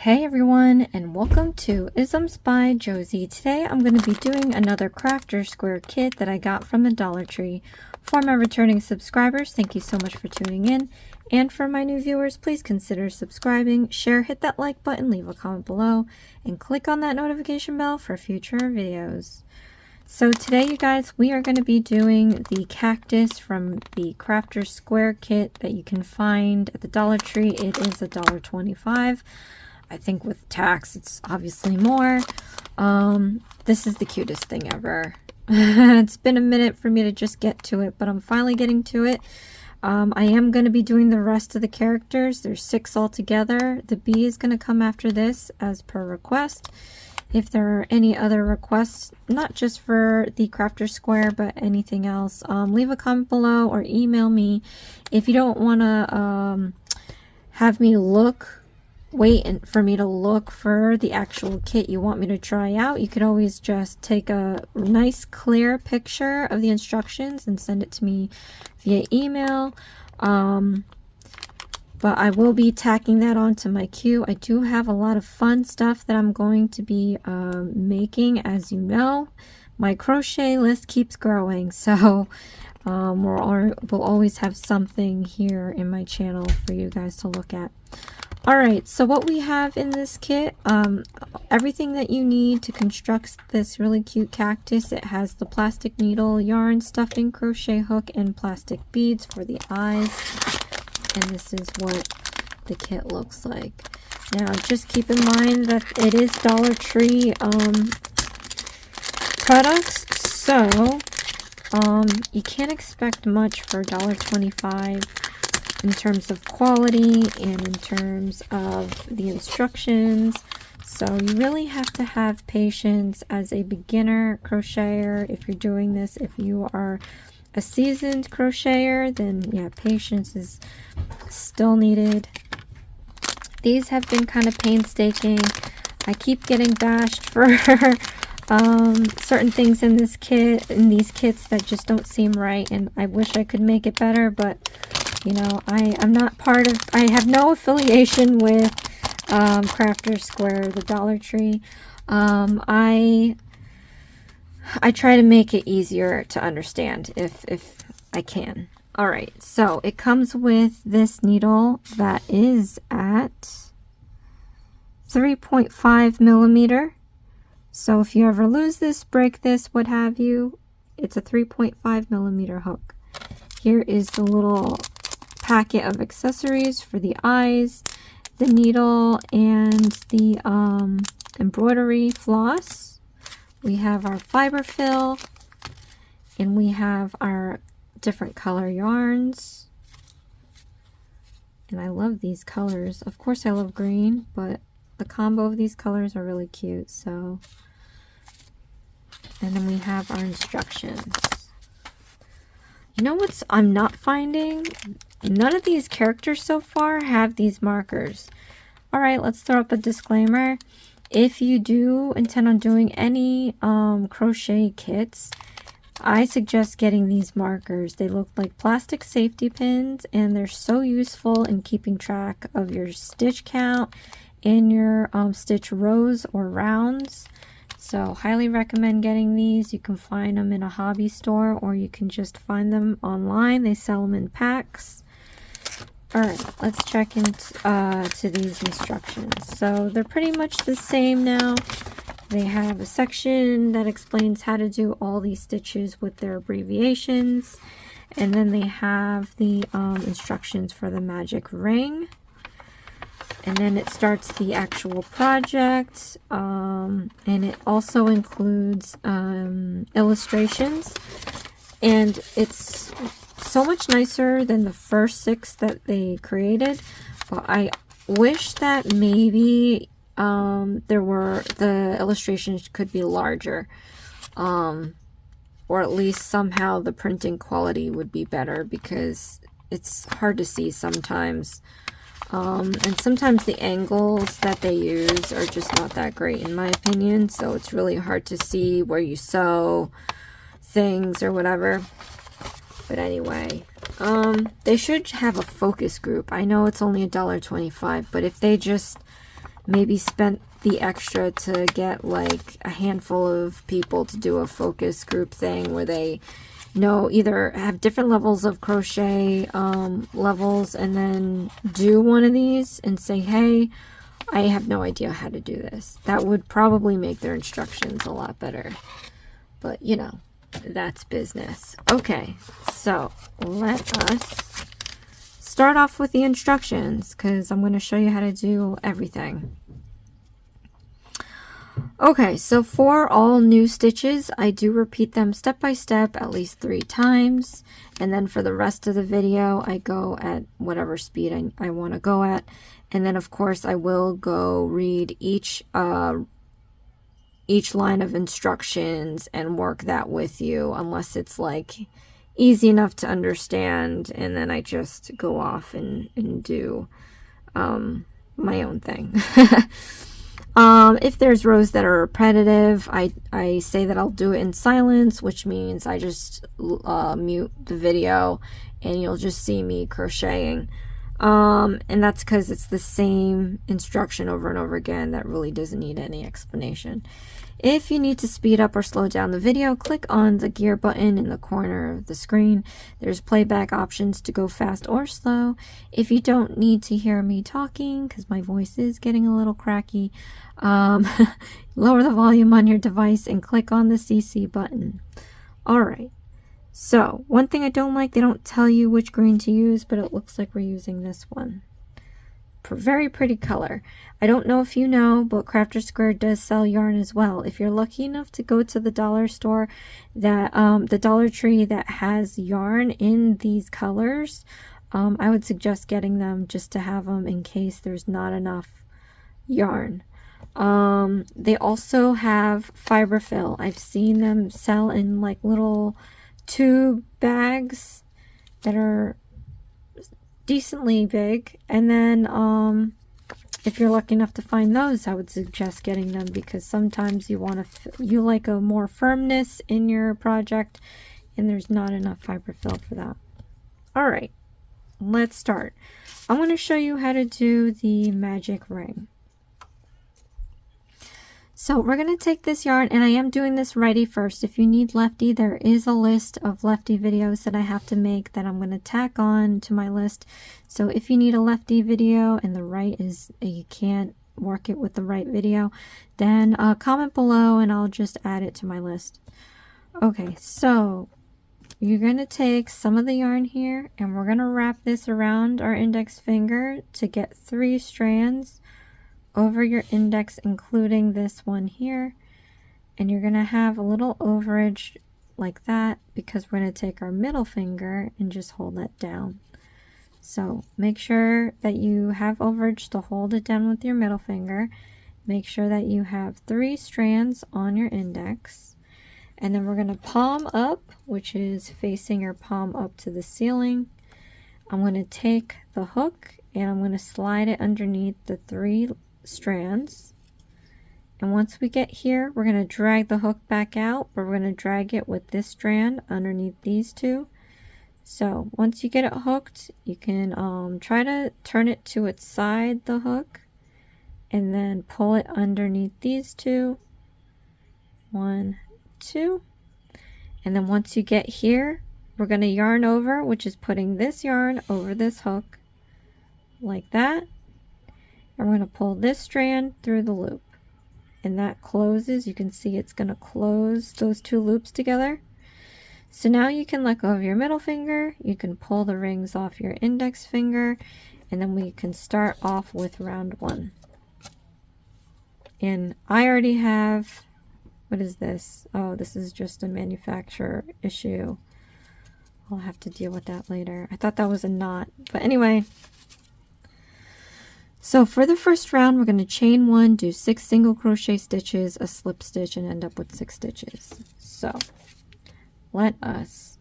Hey everyone, and welcome to Isms by Josie. Today I'm going to be doing another crafter square kit that I got from the Dollar Tree. For my returning subscribers, thank you so much for tuning in. And for my new viewers, please consider subscribing, share, hit that like button, leave a comment below, and click on that notification bell for future videos. So today, you guys, we are going to be doing the cactus from the crafter square kit that you can find at the Dollar Tree. It is $1.25. I think with tax, it's obviously more. This is the cutest thing ever. It's been a minute for me to just get to it, but I'm finally getting to it. I am going to be doing the rest of the characters. There's 6 altogether. The bee is going to come after this as per request. If there are any other requests, not just for the crafter square, but anything else, leave a comment below or email me. If you don't want to have me wait for me to look for the actual kit you want me to try out, you could always just take a nice clear picture of the instructions and send it to me via email. But I will be tacking that onto my queue. I do have a lot of fun stuff that I'm going to be making. As you know, my crochet list keeps growing, so we'll always have something here in my channel for you guys to look at. Alright, so what we have in this kit, everything that you need to construct this really cute cactus. It has the plastic needle, yarn, stuffing, crochet hook, and plastic beads for the eyes. And this is what the kit looks like. Now, just keep in mind that it is Dollar Tree products, so you can't expect much for $1.25. in terms of quality and in terms of the instructions. So you really have to have patience as a beginner crocheter. If you're doing this, if you are a seasoned crocheter, then yeah, patience is still needed. These have been kind of painstaking. I keep getting bashed for certain things in this kit, in these kits, that just don't seem right, and I wish I could make it better, but you know, I'm not part of, I have no affiliation with Crafter Square, the Dollar Tree. I try to make it easier to understand if I can. Alright, so it comes with this needle that is at 3.5 millimeter. So if you ever lose this, break this, what have you, it's a 3.5 millimeter hook. Here is the little packet of accessories for the eyes, the needle, and the embroidery floss. We have our fiber fill, and we have our different color yarns. And I love these colors. Of course I love green, but the combo of these colors are really cute. So, and then we have our instructions. You know what's I'm not finding? None of these characters so far have these markers. Alright, let's throw up a disclaimer. If you do intend on doing any crochet kits, I suggest getting these markers. They look like plastic safety pins, and they're so useful in keeping track of your stitch count and your stitch rows or rounds. So highly recommend getting these. You can find them in a hobby store, or you can just find them online. They sell them in packs. Alright, let's check into to these instructions. So they're pretty much the same now. They have a section that explains how to do all these stitches with their abbreviations. And then they have the instructions for the magic ring. And then it starts the actual project, and it also includes illustrations, and it's so much nicer than the first 6 that they created. But I wish that maybe the illustrations could be larger, or at least somehow the printing quality would be better, because it's hard to see sometimes. And sometimes the angles that they use are just not that great in my opinion, so it's really hard to see where you sew things or whatever. But anyway, they should have a focus group. I know it's only $1.25, but if they just maybe spent the extra to get like a handful of people to do a focus group thing where they know either have different levels of crochet levels, and then do one of these and say, hey, I have no idea how to do this. That would probably make their instructions a lot better. But, you know, that's business. Okay, so let us start off with the instructions, because I'm going to show you how to do everything. Okay, so for all new stitches, I do repeat them step by step at least 3 times. And then for the rest of the video, I go at whatever speed I want to go at. And then, of course, I will go read each line of instructions and work that with you, unless it's like easy enough to understand. And then I just go off and do my own thing. If there's rows that are repetitive, I say that I'll do it in silence, which means I just mute the video and you'll just see me crocheting. And that's because it's the same instruction over and over again that really doesn't need any explanation. If you need to speed up or slow down the video, click on the gear button in the corner of the screen. There's playback options to go fast or slow. If you don't need to hear me talking, because my voice is getting a little cracky, lower the volume on your device and click on the CC button. Alright, so one thing I don't like, they don't tell you which green to use, but it looks like we're using this one. Very pretty color. I don't know if you know, but Crafter Square does sell yarn as well. If you're lucky enough to go to the dollar store, that the Dollar Tree that has yarn in these colors, I would suggest getting them just to have them in case there's not enough yarn. They also have fiberfill. I've seen them sell in like little tube bags that are decently big, and then if you're lucky enough to find those, I would suggest getting them, because sometimes you like a more firmness in your project and there's not enough fiberfill for that. All right, let's start. I want to show you how to do the magic ring. So we're going to take this yarn, and I am doing this righty first. If you need lefty, there is a list of lefty videos that I have to make that I'm going to tack on to my list. So if you need a lefty video and the right is, you can't work it with the right video, then comment below and I'll just add it to my list. Okay, so you're going to take some of the yarn here, and we're going to wrap this around our index finger to get 3 strands over your index, including this one here, and you're going to have a little overage like that, because we're going to take our middle finger and just hold that down. So make sure that you have overage to hold it down with your middle finger. Make sure that you have 3 strands on your index, and then we're going to palm up, which is facing your palm up to the ceiling. I'm going to take the hook and I'm going to slide it underneath the 3 strands, and once we get here, we're going to drag the hook back out, but we're going to drag it with this strand underneath these 2. So once you get it hooked, you can try to turn it to its side, the hook, and then pull it underneath these 2. 1, 2, and then once you get here, we're going to yarn over, which is putting this yarn over this hook like that. And we're going to pull this strand through the loop, and that closes. You can see it's going to close those 2 loops together. So now you can let go of your middle finger, you can pull the rings off your index finger, and then we can start off with round 1. And I already have, what is this? Oh, this is just a manufacturer issue. I'll have to deal with that later. I thought that was a knot, but anyway. So for the first round, we're going to chain 1, do 6 single crochet stitches, a slip stitch, and end up with 6 stitches. So let us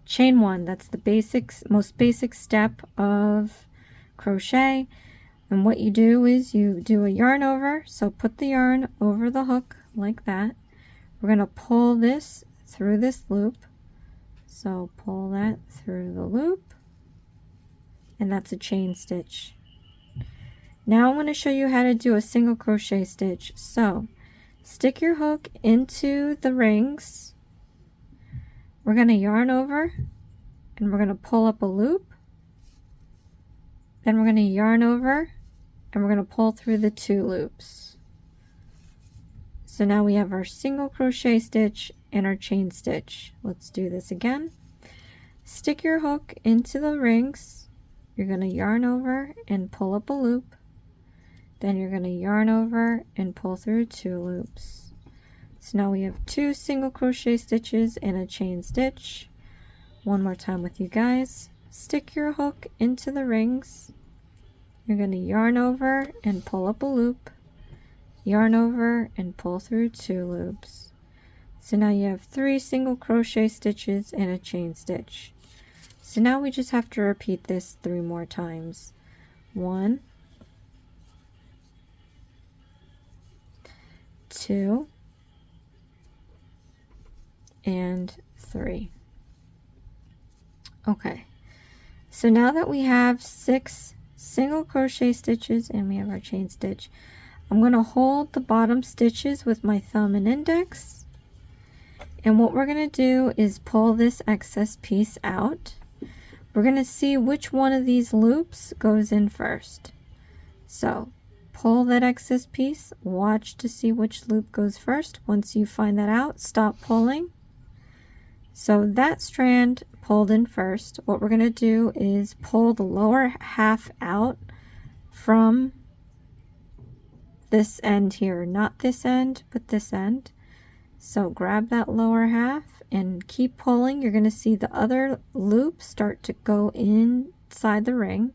chain 1. That's the most basic step of crochet. And what you do is you do a yarn over. So put the yarn over the hook like that. We're going to pull this through this loop. So pull that through the loop, and that's a chain stitch. Now I'm going to show you how to do a single crochet stitch. So stick your hook into the rings. We're going to yarn over and we're going to pull up a loop. Then we're going to yarn over and we're going to pull through the 2 loops. So now we have our single crochet stitch and our chain stitch. Let's do this again. Stick your hook into the rings. You're going to yarn over and pull up a loop. Then you're going to yarn over and pull through 2 loops. So now we have 2 single crochet stitches and a chain stitch. One more time with you guys. Stick your hook into the rings. You're going to yarn over and pull up a loop. Yarn over and pull through 2 loops. So now you have 3 single crochet stitches and a chain stitch. So now we just have to repeat this 3 more times. 1, 2, and 3. Okay, so now that we have 6 single crochet stitches and we have our chain stitch, I'm going to hold the bottom stitches with my thumb and index, and what we're going to do is pull this excess piece out. We're going to see which one of these loops goes in first. So pull that excess piece, watch to see which loop goes first. Once you find that out, stop pulling. So that strand pulled in first. What we're going to do is pull the lower half out from this end here, not this end, but this end. So grab that lower half and keep pulling. You're going to see the other loop start to go inside the ring,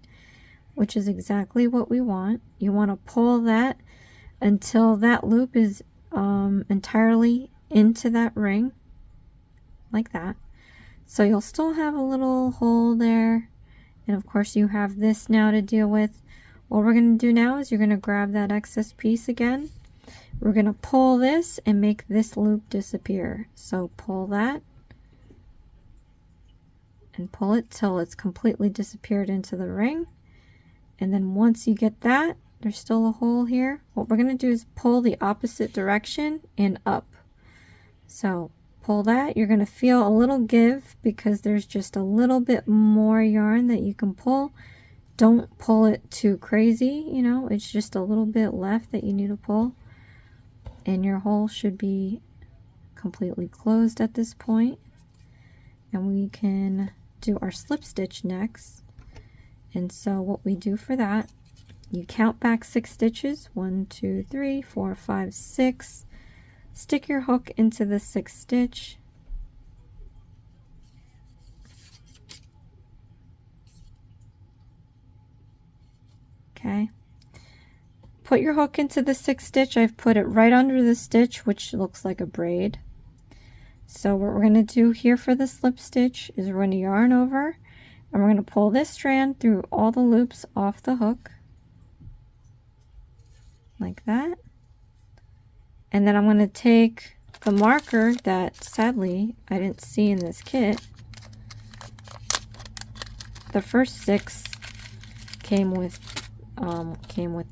which is exactly what we want. You want to pull that until that loop is entirely into that ring, like that. So you'll still have a little hole there, and of course you have this now to deal with. What we're going to do now is you're going to grab that excess piece again. We're going to pull this and make this loop disappear. So pull that and pull it till it's completely disappeared into the ring. And then once you get that, there's still a hole here. What we're going to do is pull the opposite direction and up. So pull that. You're going to feel a little give because there's just a little bit more yarn that you can pull. Don't pull it too crazy, you know, it's just a little bit left that you need to pull. And your hole should be completely closed at this point. And we can do our slip stitch next. And so what we do for that, you count back 6 stitches, 1, 2, 3, 4, 5, 6. Stick your hook into the 6th stitch. Okay. Put your hook into the 6th stitch. I've put it right under the stitch, which looks like a braid. So what we're going to do here for the slip stitch is we're going to yarn over and we're going to pull this strand through all the loops off the hook, like that. And then I'm going to take the marker that sadly I didn't see in this kit. The first 6 came with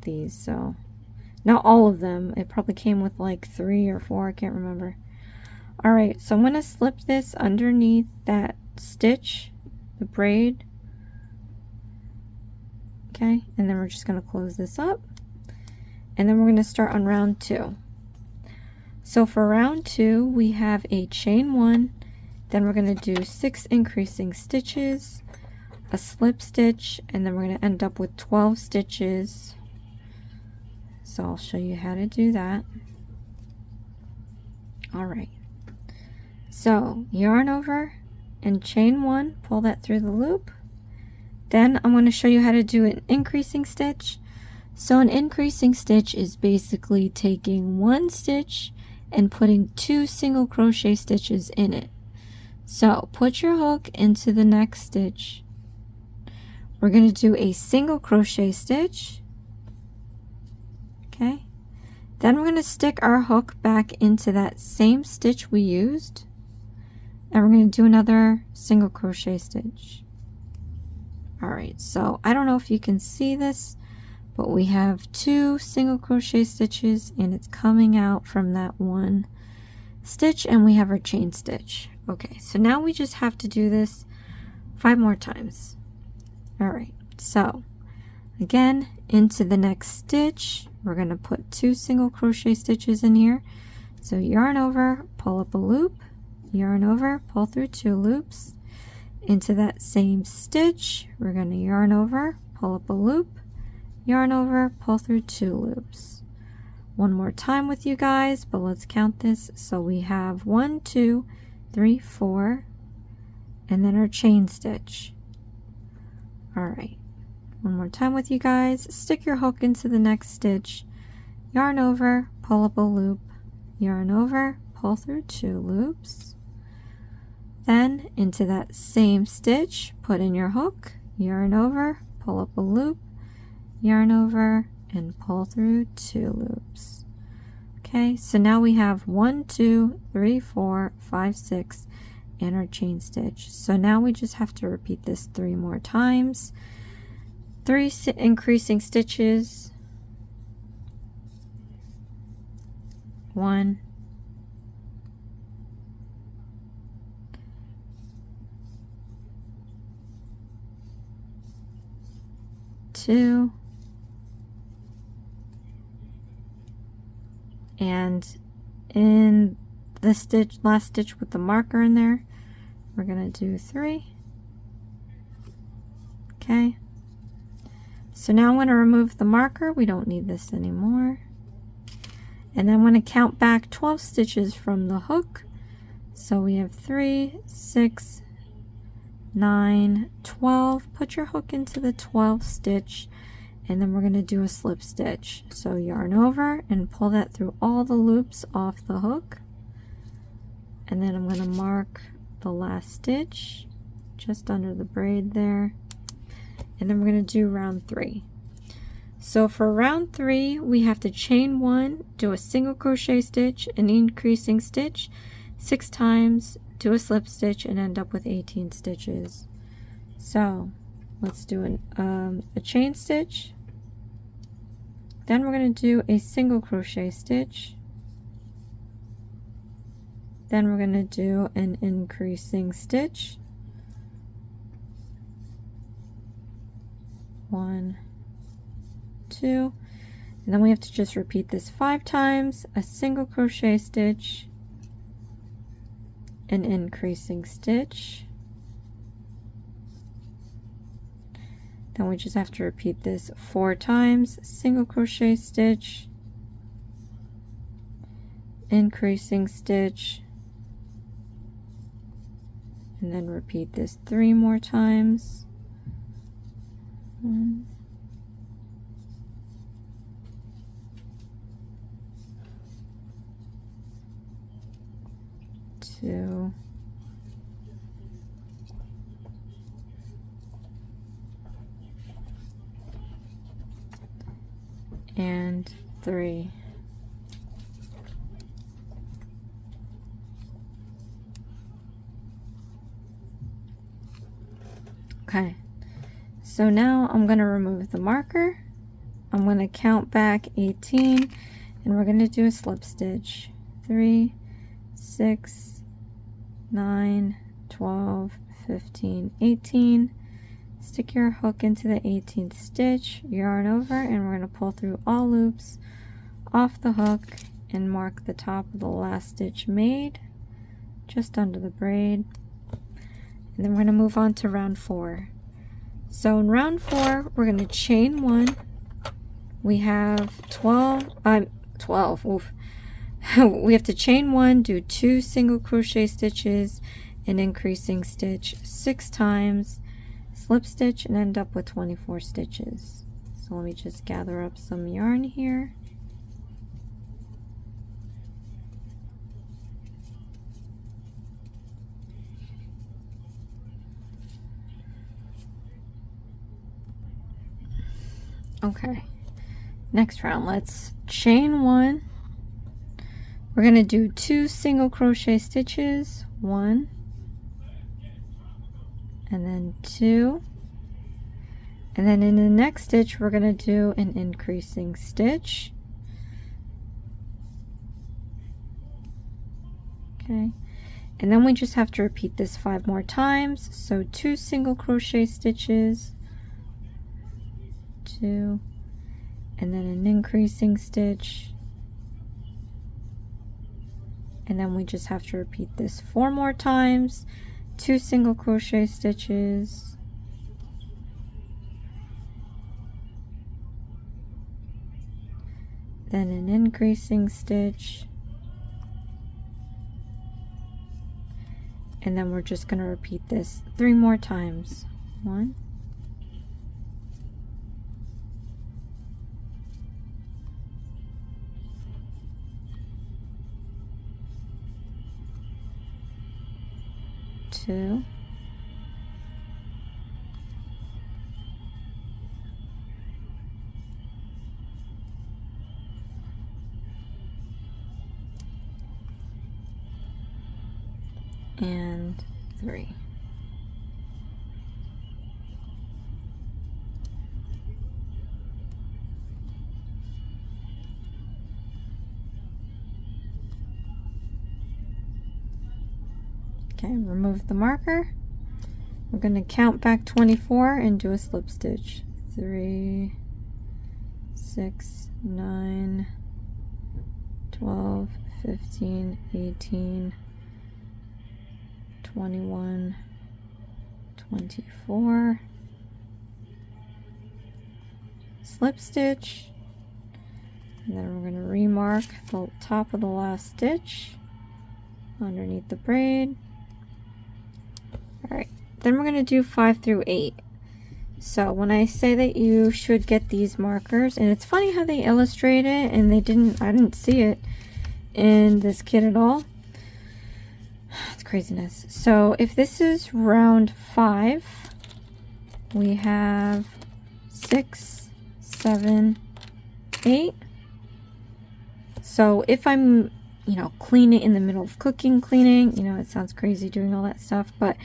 these, so not all of them. It probably came with like 3 or 4, I can't remember. All right, so I'm going to slip this underneath that stitch, the braid. Okay, and then we're just going to close this up, and then we're going to start on round 2. So for round 2, we have a chain 1, then we're going to do 6 increasing stitches, a slip stitch, and then we're going to end up with 12 stitches. So I'll show you how to do that. All right, so yarn over and chain 1, pull that through the loop. Then I'm going to show you how to do an increasing stitch. So an increasing stitch is basically taking 1 stitch and putting 2 single crochet stitches in it. So put your hook into the next stitch. We're going to do a single crochet stitch. Okay. Then we're going to stick our hook back into that same stitch we used, and we're going to do another single crochet stitch. All right, so I don't know if you can see this, but we have 2 single crochet stitches and it's coming out from that 1 stitch, and we have our chain stitch. Okay, so now we just have to do this 5 more times. All right, so again, into the next stitch, we're going to put 2 single crochet stitches in here. So yarn over, pull up a loop, yarn over, pull through 2 loops. Into that same stitch, we're going to yarn over, pull up a loop, yarn over, pull through 2 loops. One more time with you guys, but let's count this. So we have 1, 2, 3, 4, and then our chain stitch. All right, one more time with you guys. Stick your hook into the next stitch, yarn over, pull up a loop, yarn over, pull through 2 loops. Then into that same stitch, put in your hook, yarn over, pull up a loop, yarn over, and pull through 2 loops. Okay, so now we have 1, 2, 3, 4, 5, 6, and our chain stitch. So now we just have to repeat this 3 more times. 3 increasing stitches. 1, 2, and in the stitch, last stitch with the marker in there, we're going to do 3. Okay, so now I'm going to remove the marker. We don't need this anymore. And I'm going to count back 12 stitches from the hook. So we have 3, 6, 9, 12. Put your hook into the 12th stitch, and then we're going to do a slip stitch. So yarn over and pull that through all the loops off the hook. And then I'm going to mark the last stitch just under the braid there. And then we're going to do round 3. So for round 3, we have to chain 1, do a single crochet stitch, an increasing stitch 6 times, do a slip stitch, and end up with 18 stitches. So let's do a chain stitch. Then we're going to do a single crochet stitch. Then we're going to do an increasing stitch. 1, 2, and then we have to just repeat this 5 times, a single crochet stitch, an increasing stitch, then we just have to repeat this 4 times, single crochet stitch, increasing stitch, and then repeat this 3 more times. 1, 2, and 3. Okay, so now I'm going to remove the marker. I'm going to count back 18, and we're going to do a slip stitch. 3, 6, 9, 12, 15, 18. Stick your hook into the 18th stitch, yarn over, and we're going to pull through all loops off the hook and mark the top of the last stitch made just under the braid. And then we're going to move on to round 4. So in round 4, we're going to chain 1. We have 12, oof. We have to chain 1, do 2 single crochet stitches, an increasing stitch 6 times, slip stitch, and end up with 24 stitches. So let me just gather up some yarn here. Okay, next round, let's chain 1. We're going to do 2 single crochet stitches, 1, and then 2, And then in the next stitch, we're going to do an increasing stitch. Okay. And then we just have to repeat this 5 more times. So 2 single crochet stitches, 2, and then an increasing stitch. And then we just have to repeat this 4 more times, 2 single crochet stitches, then an increasing stitch, and then we're just going to repeat this 3 more times. 1, 2, and 3. Okay, remove the marker. We're going to count back 24 and do a slip stitch. 3, 6, 9, 12, 15, 18, 21, 24, slip stitch, and then we're going to remark the top of the last stitch underneath the braid. Alright, then we're going to do 5 through 8. So when I say that you should get these markers, and it's funny how they illustrate it, and I didn't see it in this kit at all. It's craziness. So if this is round 5, we have 6, 7, 8. So if I'm, cleaning in the middle of cleaning, it sounds crazy doing all that stuff, but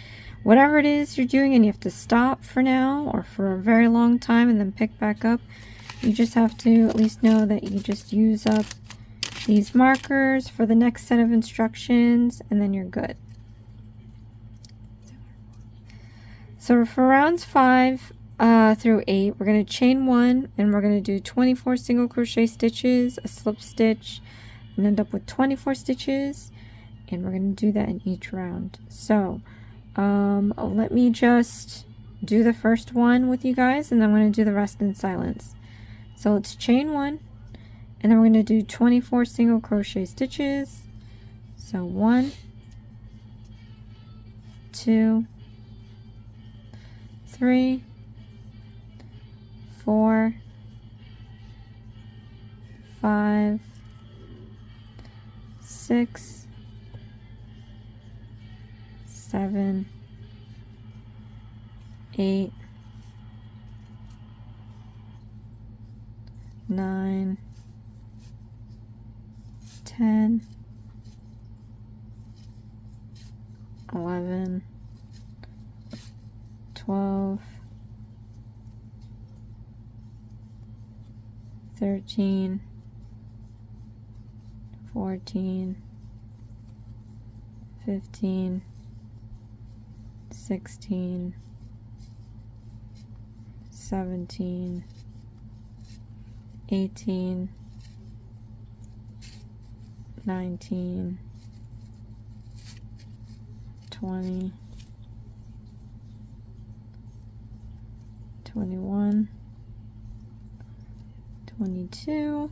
whatever it is you're doing and you have to stop for now or for a very long time and then pick back up, you just have to at least know that you just use up these markers for the next set of instructions, and then you're good. So for rounds 5 through 8, we're going to chain 1, and we're going to do 24 single crochet stitches, a slip stitch, and end up with 24 stitches, and we're going to do that in each round. So let me just do the first one with you guys, and then I'm going to do the rest in silence. So let's chain 1, and then we're going to do 24 single crochet stitches. So 1, 2, 3, 4, 5, 6, 7, 8, 9, 10, 11, 12, 13, 14, 15, 16, 17, 18, 19, 20, 21, 22,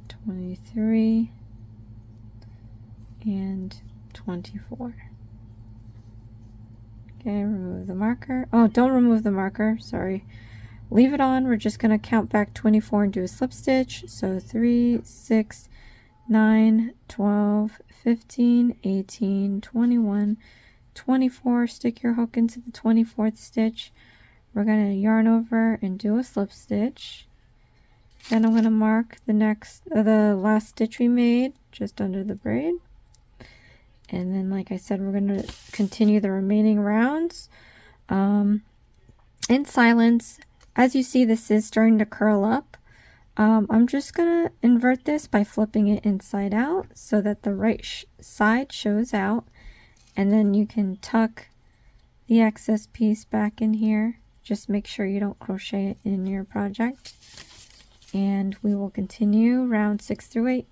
23, and 24. Okay, remove the marker. Oh, don't remove the marker, sorry. Leave it on. We're just going to count back 24 and do a slip stitch. So 3, 6, 9, 12, 15, 18, 21, 24. Stick your hook into the 24th stitch. We're going to yarn over and do a slip stitch. Then I'm going to mark the last stitch we made just under the braid. And then, like I said, we're going to continue the remaining rounds. in silence. As you see, this is starting to curl up. I'm just gonna invert this by flipping it inside out so that the right side shows out, and then you can tuck the excess piece back in here. Just make sure you don't crochet it in your project, and we will continue round 6 through 8.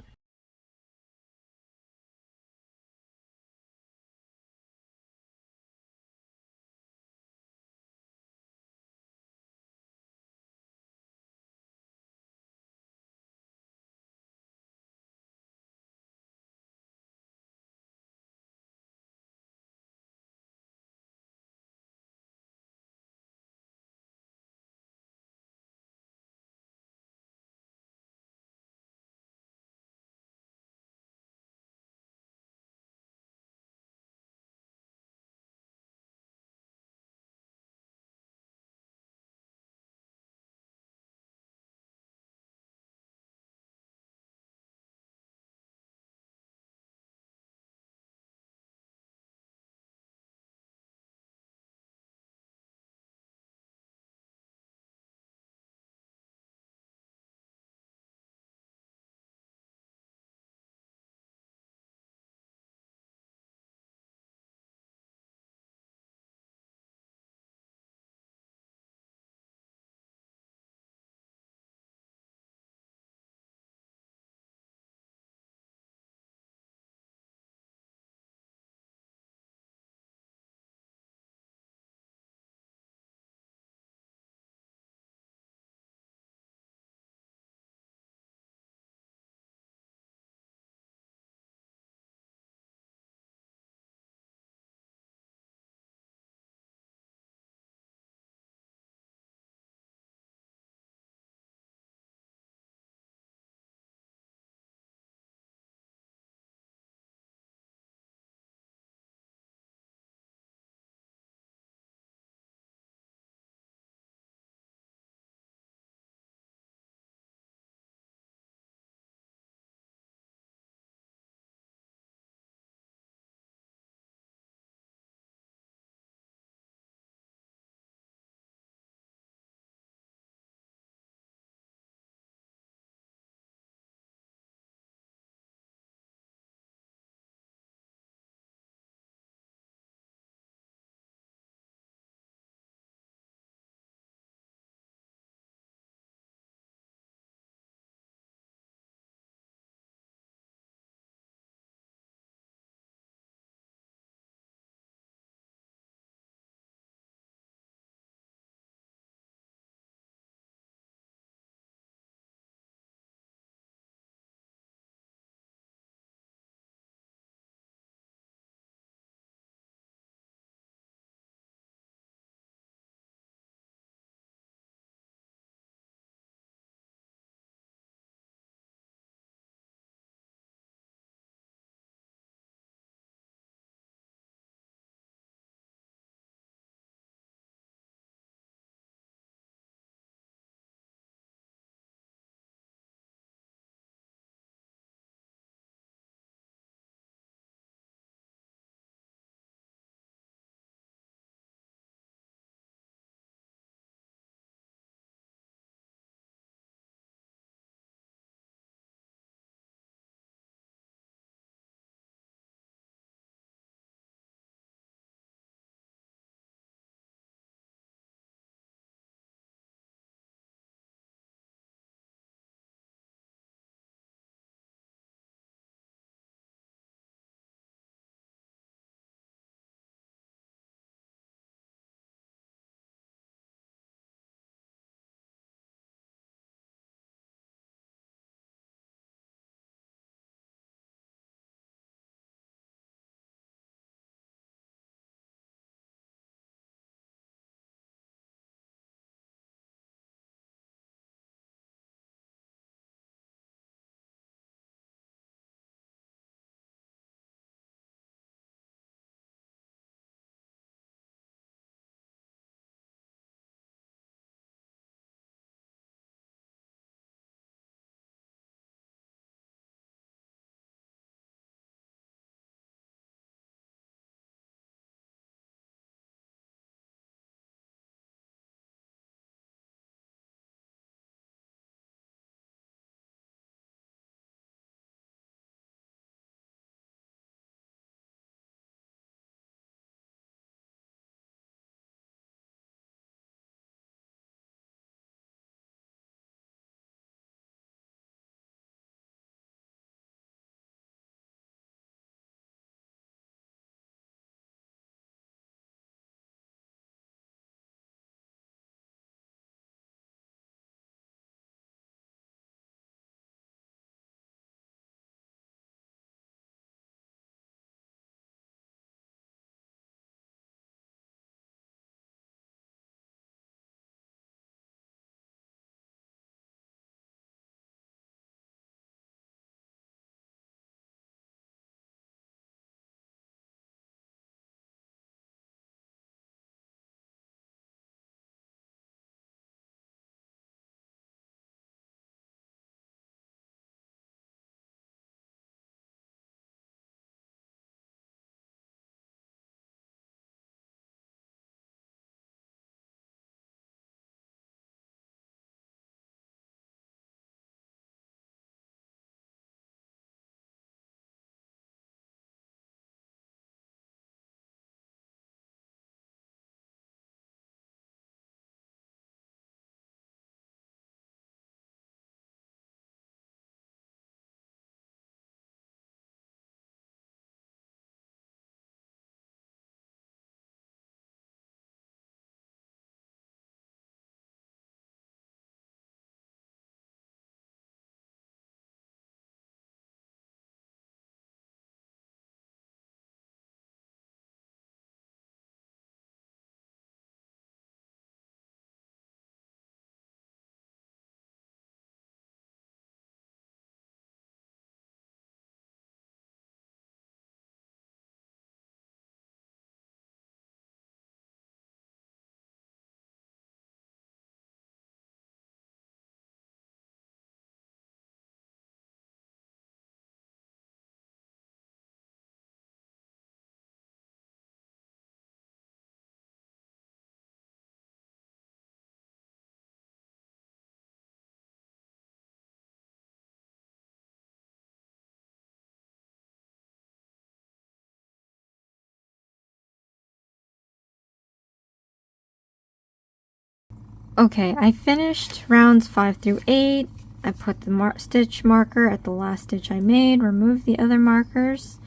Okay, I finished rounds 5 through 8. I put the stitch marker at the last stitch I made, remove the other markers.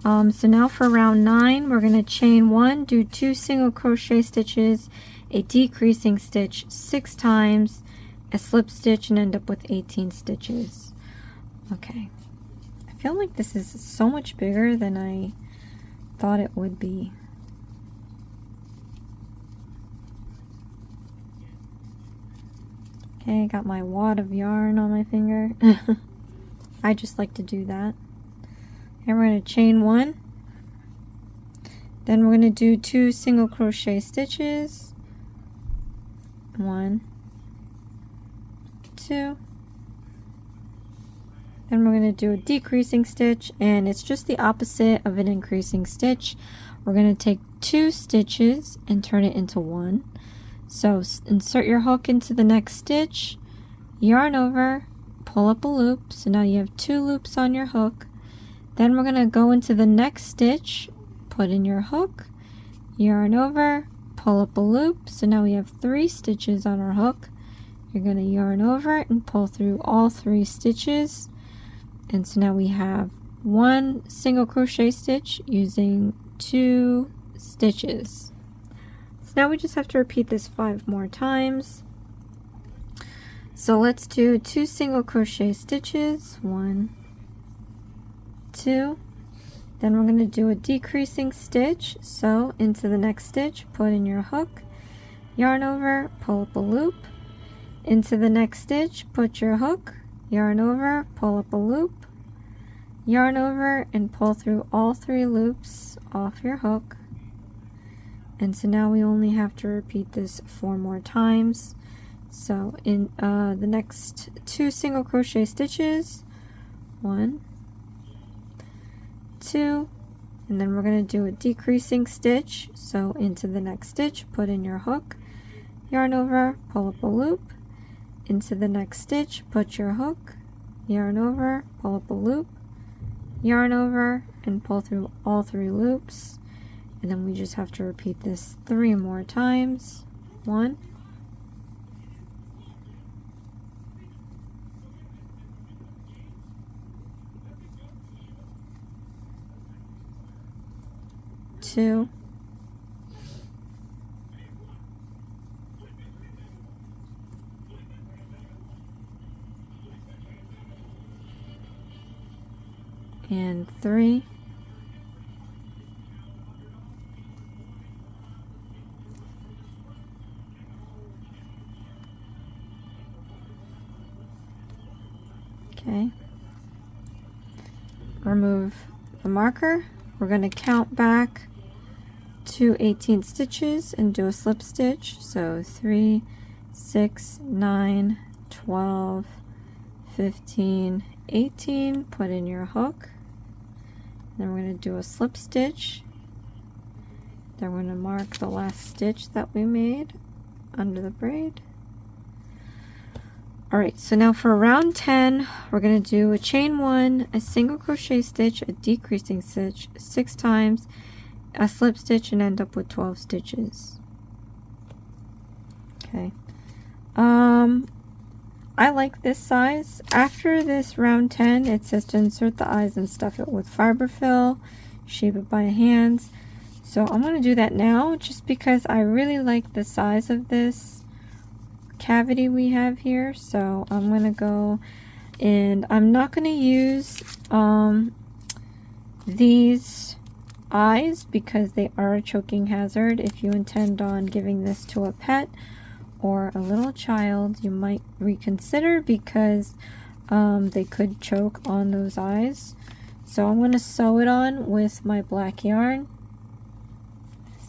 So now for round 9, we're going to chain 1, do 2 single crochet stitches, a decreasing stitch 6 times, a slip stitch, and end up with 18 stitches. Okay, I feel like this is so much bigger than I thought it would be. Okay, got my wad of yarn on my finger. I just like to do that. And we're going to chain 1. Then we're going to do 2 single crochet stitches. 1, 2. Then we're going to do a decreasing stitch, and it's just the opposite of an increasing stitch. We're going to take 2 stitches and turn it into 1. So insert your hook into the next stitch, yarn over, pull up a loop. So now you have 2 loops on your hook. Then we're going to go into the next stitch, put in your hook, yarn over, pull up a loop. So now we have 3 stitches on our hook. You're going to yarn over and pull through all 3 stitches. And so now we have 1 single crochet stitch using 2 stitches. So now we just have to repeat this 5 more times. So let's do 2 single crochet stitches, 1, 2. Then we're going to do a decreasing stitch. So into the next stitch, put in your hook, yarn over, pull up a loop. Into the next stitch, put your hook, yarn over, pull up a loop, yarn over, and pull through all 3 loops off your hook. And so now we only have to repeat this 4 more times. So in the next 2 single crochet stitches, 1, 2, and then we're going to do a decreasing stitch. So into the next stitch, put in your hook, yarn over, pull up a loop. Into the next stitch, put your hook, yarn over, pull up a loop, yarn over, and pull through all 3 loops. And then we just have to repeat this 3 more times. 1, 2, 3. Okay. Remove the marker. We're going to count back to 18 stitches and do a slip stitch. So 3, 6, 9, 12, 15, 18. Put in your hook. Then we're going to do a slip stitch. Then we're going to mark the last stitch that we made under the braid. Alright, so now for round 10, we're going to do a chain 1, a single crochet stitch, a decreasing stitch 6 times, a slip stitch, and end up with 12 stitches. Okay. I like this size. After this round 10, it says to insert the eyes and stuff it with fiberfill, shape it by hands. So I'm going to do that now just because I really like the size of this cavity we have here. So I'm going to go, and I'm not going to use these eyes because they are a choking hazard. If you intend on giving this to a pet or a little child, you might reconsider because they could choke on those eyes. So I'm going to sew it on with my black yarn.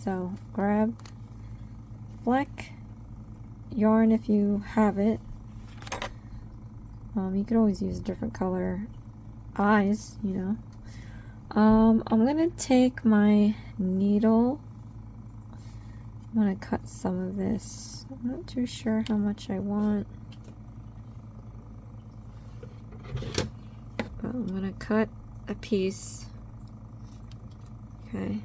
So grab black yarn if you have it. You could always use different color eyes, you know. I'm going to take my needle. I'm going to cut some of this. I'm not too sure how much I want, but I'm going to cut a piece. Okay.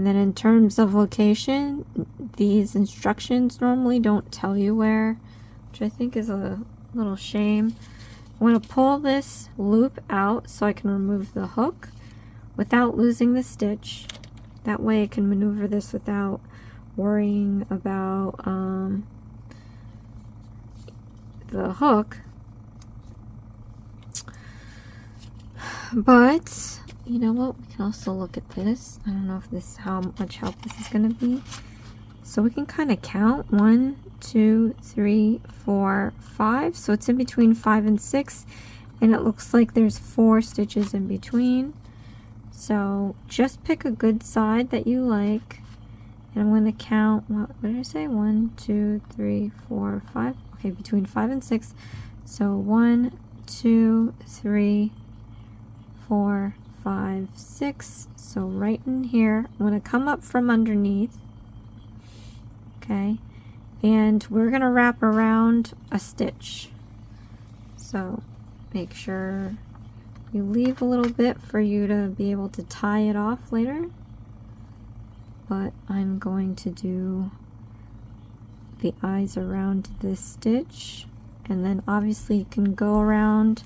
And then in terms of location, these instructions normally don't tell you where, which I think is a little shame. I'm going to pull this loop out so I can remove the hook without losing the stitch. That way I can maneuver this without worrying about the hook. But you know what, we can also look at this. I don't know if this, how much help this is going to be. So we can kind of count 1, 2, 3, 4, 5. So it's in between 5 and 6, and it looks like there's 4 stitches in between. So just pick a good side that you like, and I'm going to count, what did I say? 1, 2, 3, 4, 5. Okay, between 5 and 6. So 1, 2, 3, 4, 5, 6. So right in here, I'm going to come up from underneath. Okay, and we're going to wrap around a stitch. So make sure you leave a little bit for you to be able to tie it off later. But I'm going to do the eyes around this stitch, and then obviously you can go around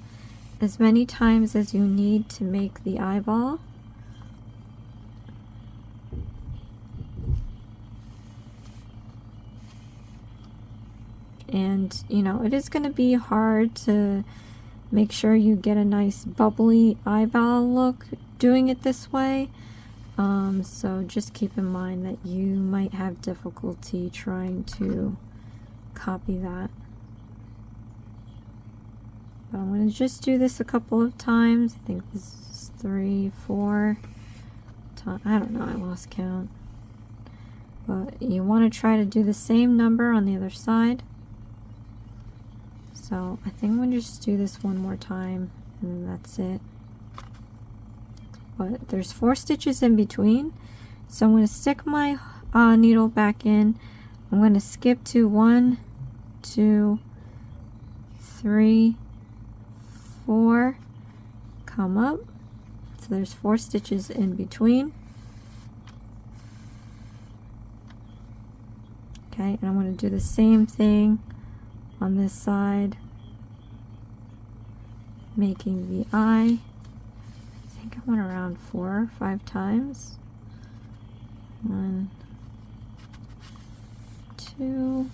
as many times as you need to make the eyeball. And you know, it is going to be hard to make sure you get a nice bubbly eyeball look doing it this way. So just keep in mind that you might have difficulty trying to copy that. But I'm going to just do this a couple of times. I think this is 3, 4 times. I don't know, I lost count. But you want to try to do the same number on the other side. So I think I'm going to just do this one more time, and then that's it. But there's 4 stitches in between, so I'm going to stick my needle back in. I'm going to skip to 1, 2, 3, 4, come up. So there's 4 stitches in between. Okay, and I'm going to do the same thing on this side, making the eye. I think I went around 4 or 5 times. 1, 2,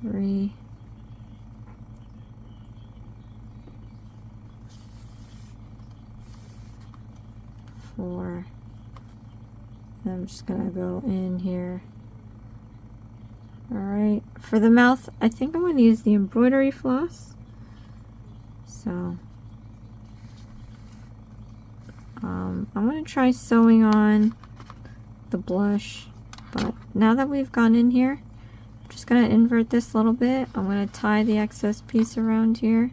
3, 4. And I'm just gonna go in here. Alright, for the mouth, I think I'm gonna use the embroidery floss. So I'm gonna try sewing on the blush, but now that we've gone in here, I'm just gonna invert this a little bit. I'm gonna tie the excess piece around here.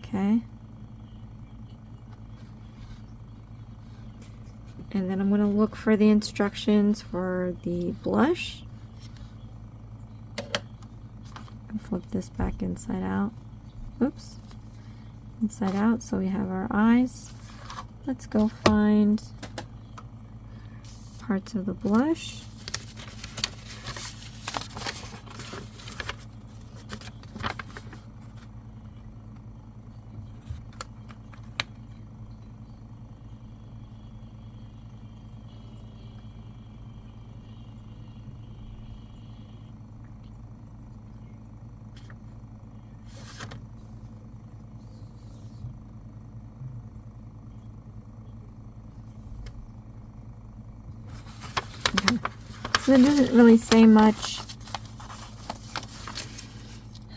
Okay. And then I'm going to look for the instructions for the blush. And flip this back inside out. Oops. Inside out, so we have our eyes. Let's go find parts of the blush. So it doesn't really say much.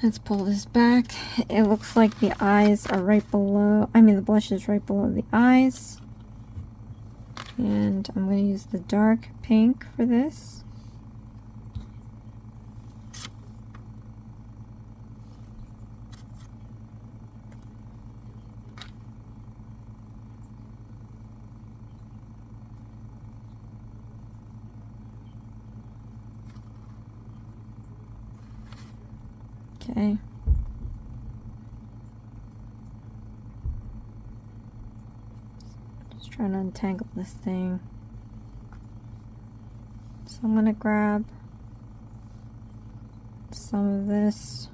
Let's pull this back. It looks like the eyes are right below, the blush is right below the eyes. And I'm going to use the dark pink for this. Okay. Just trying to untangle this thing. So I'm gonna grab some of this.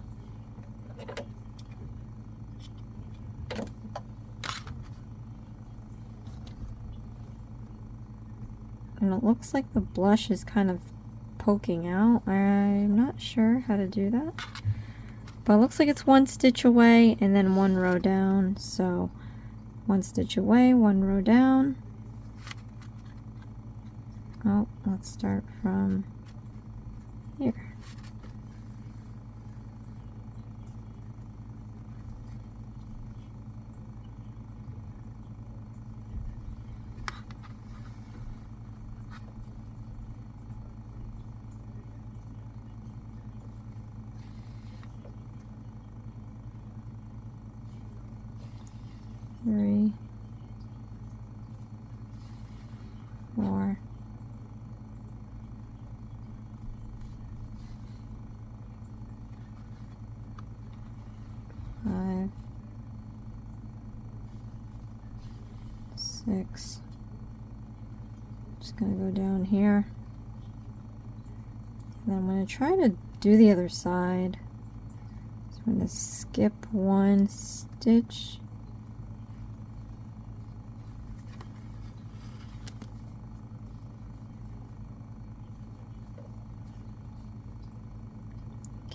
And it looks like the blush is kind of poking out. I'm not sure how to do that. But it looks like it's one stitch away and then one row down. So one stitch away, one row down. Oh, let's start from here. Three, 4, 5, 6. Just gonna go down here. And I'm gonna try to do the other side. So I'm gonna skip one stitch.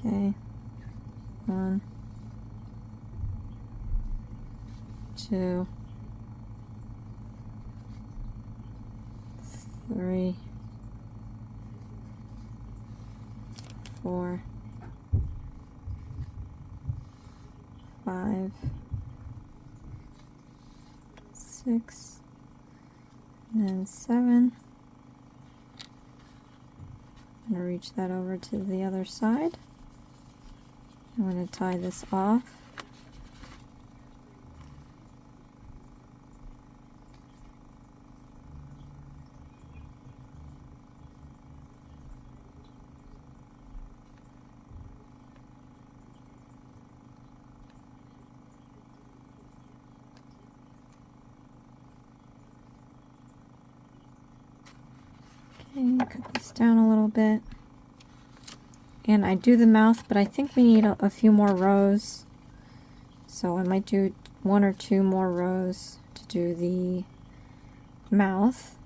Okay, 1, 2, 3, 4, 5, 6, and then 7. I'm going to reach that over to the other side. I'm going to tie this off. Okay, cut this down a little bit. And I do the mouth, but I think we need a few more rows. So I might do 1 or 2 more rows to do the mouth.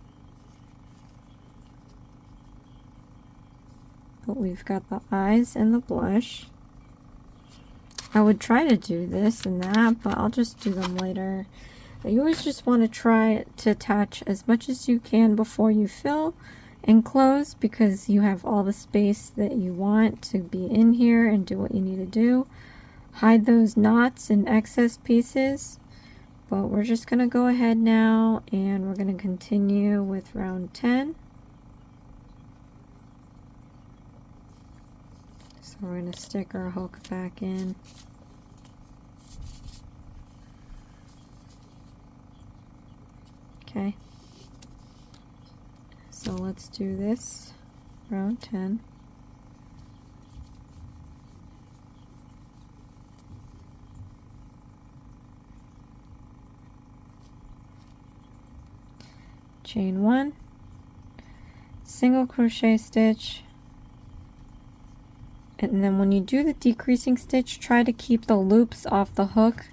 But we've got the eyes and the blush. I would try to do this and that, but I'll just do them later. But you always just want to try to attach as much as you can before you fill and close, because you have all the space that you want to be in here and do what you need to do. Hide those knots and excess pieces. But we're just going to go ahead now and we're going to continue with round 10. So we're going to stick our hook back in. Okay. So let's do this, round 10. Chain 1, single crochet stitch, and then when you do the decreasing stitch, try to keep the loops off the hook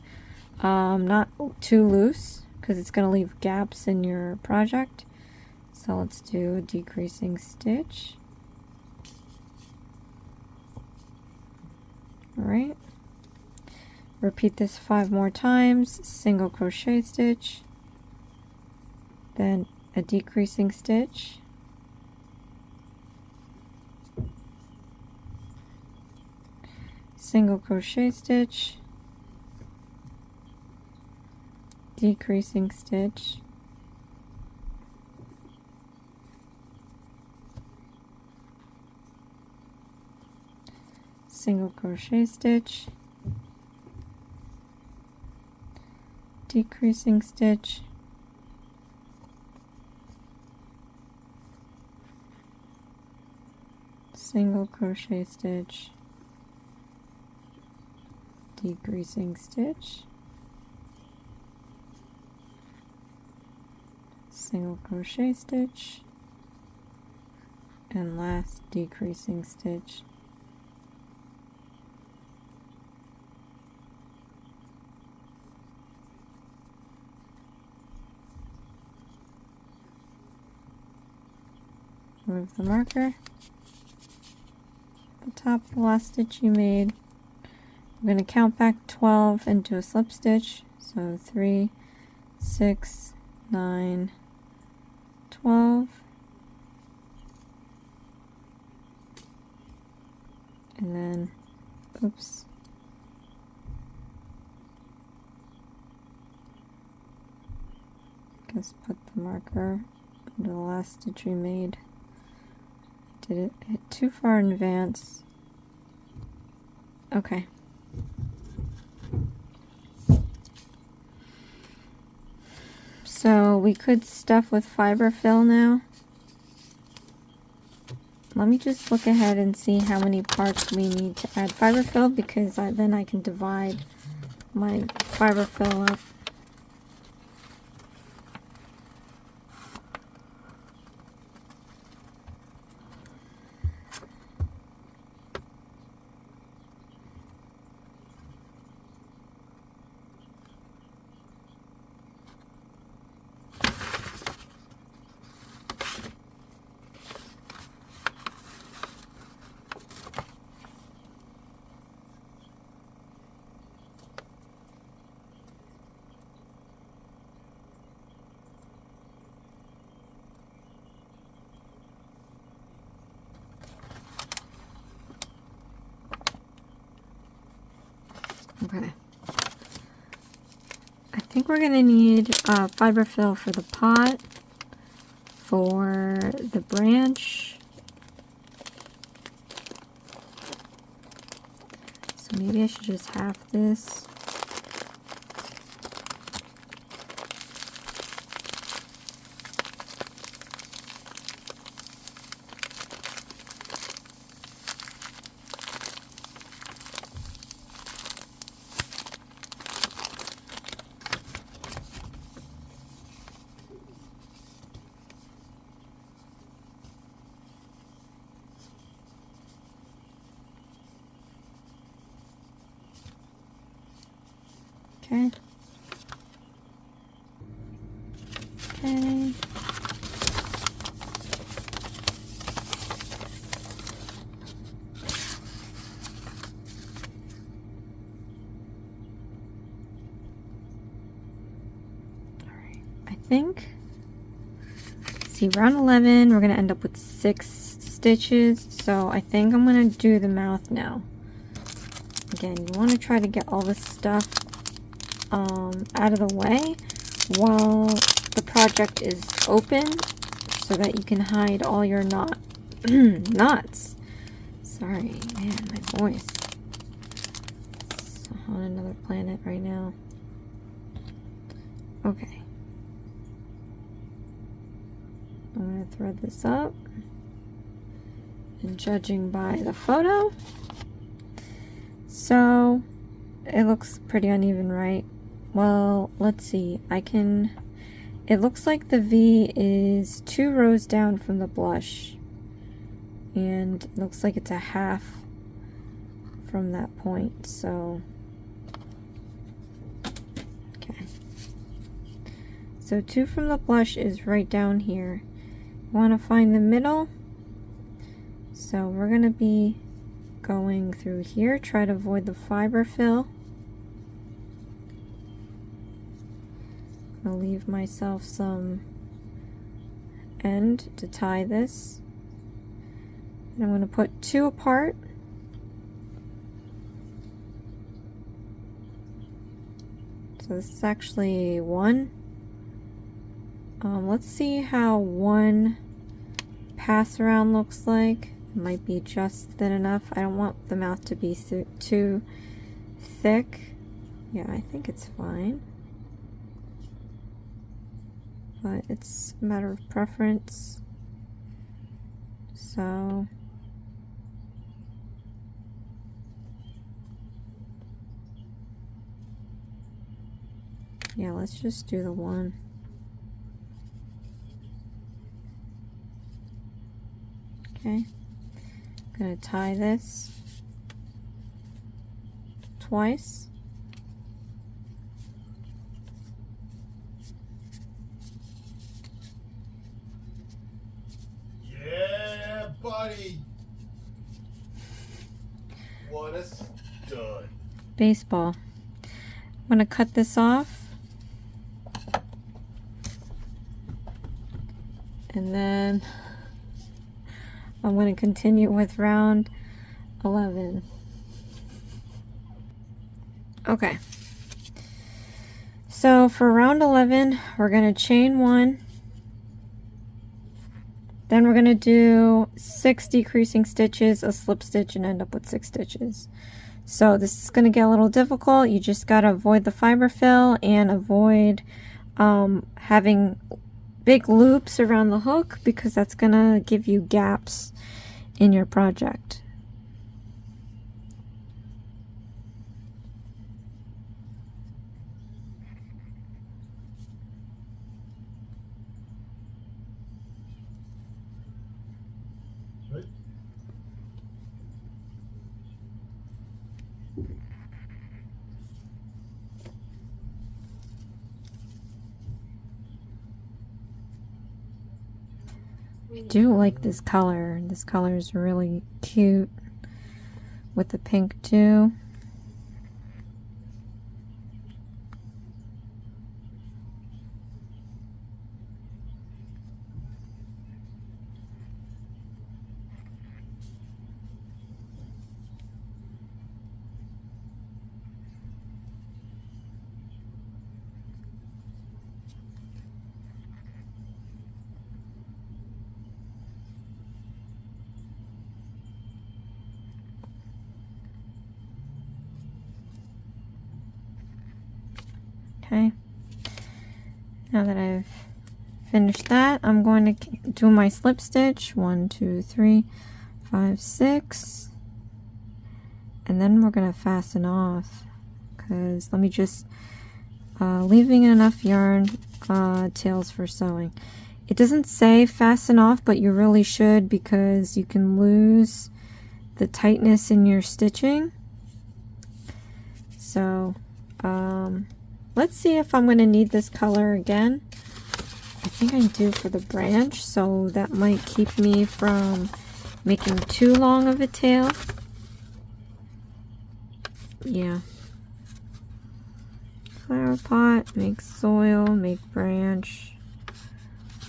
not too loose, because it's going to leave gaps in your project. So let's do a decreasing stitch. All right. Repeat this 5 more times. Single crochet stitch, then a decreasing stitch, single crochet stitch, decreasing stitch, single crochet stitch, decreasing stitch, single crochet stitch, decreasing stitch, single crochet stitch, and last decreasing stitch. Remove the marker. The top of the last stitch you made. I'm going to count back 12 into a slip stitch. So 3, 6, 9, 12. And then, oops. Just put the marker into the last stitch we made. Did it hit too far in advance? Okay. So we could stuff with fiber fill now. Let me just look ahead and see how many parts we need to add fiber fill, because then I can divide my fiber fill up. Okay. I think we're going to need fiber fill for the pot, for the branch. So maybe I should just half this. Okay. Okay. Alright, I think, see, round 11, we're going to end up with 6 stitches, so I think I'm going to do the mouth now. Again, you want to try to get all this stuff out of the way while the project is open, so that you can hide all your knots. Sorry, man, my voice. It's on another planet right now. Okay. I'm going to thread this up. And judging by the photo, so it looks pretty uneven, right? Well, let's see. It looks like the V is 2 rows down from the blush. And it looks like it's a half from that point, so. Okay. So 2 from the blush is right down here. You want to find the middle. So we're going to be going through here, try to avoid the fiber fill. I'll leave myself some end to tie this. And I'm going to put 2 apart. So this is actually 1. Let's see how 1 pass around looks like. It might be just thin enough. I don't want the mouth to be too thick. Yeah, I think it's fine. But it's a matter of preference. So . Yeah, let's just do the one. Okay. I'm gonna tie this twice. Yeah, buddy. What a stud. Baseball. I'm gonna cut this off. And then I'm going to continue with round 11. Okay. So for round 11, we're going to chain 1. Then we're going to do 6 decreasing stitches, a slip stitch, and end up with 6 stitches. So this is going to get a little difficult. You just got to avoid the fiber fill and avoid having big loops around the hook, because that's going to give you gaps in your project. Right. I do like this color. This color is really cute with the pink too. Okay, now that I've finished that, I'm going to do my slip stitch. 1, 2, 3, 5, 6, and then we're going to fasten off, because let me just leaving enough yarn tails for sewing. It doesn't say fasten off, but you really should, because you can lose the tightness in your stitching. So let's see if I'm going to need this color again. I think I do for the branch, so that might keep me from making too long of a tail. Yeah. Flower pot, make soil, make branch.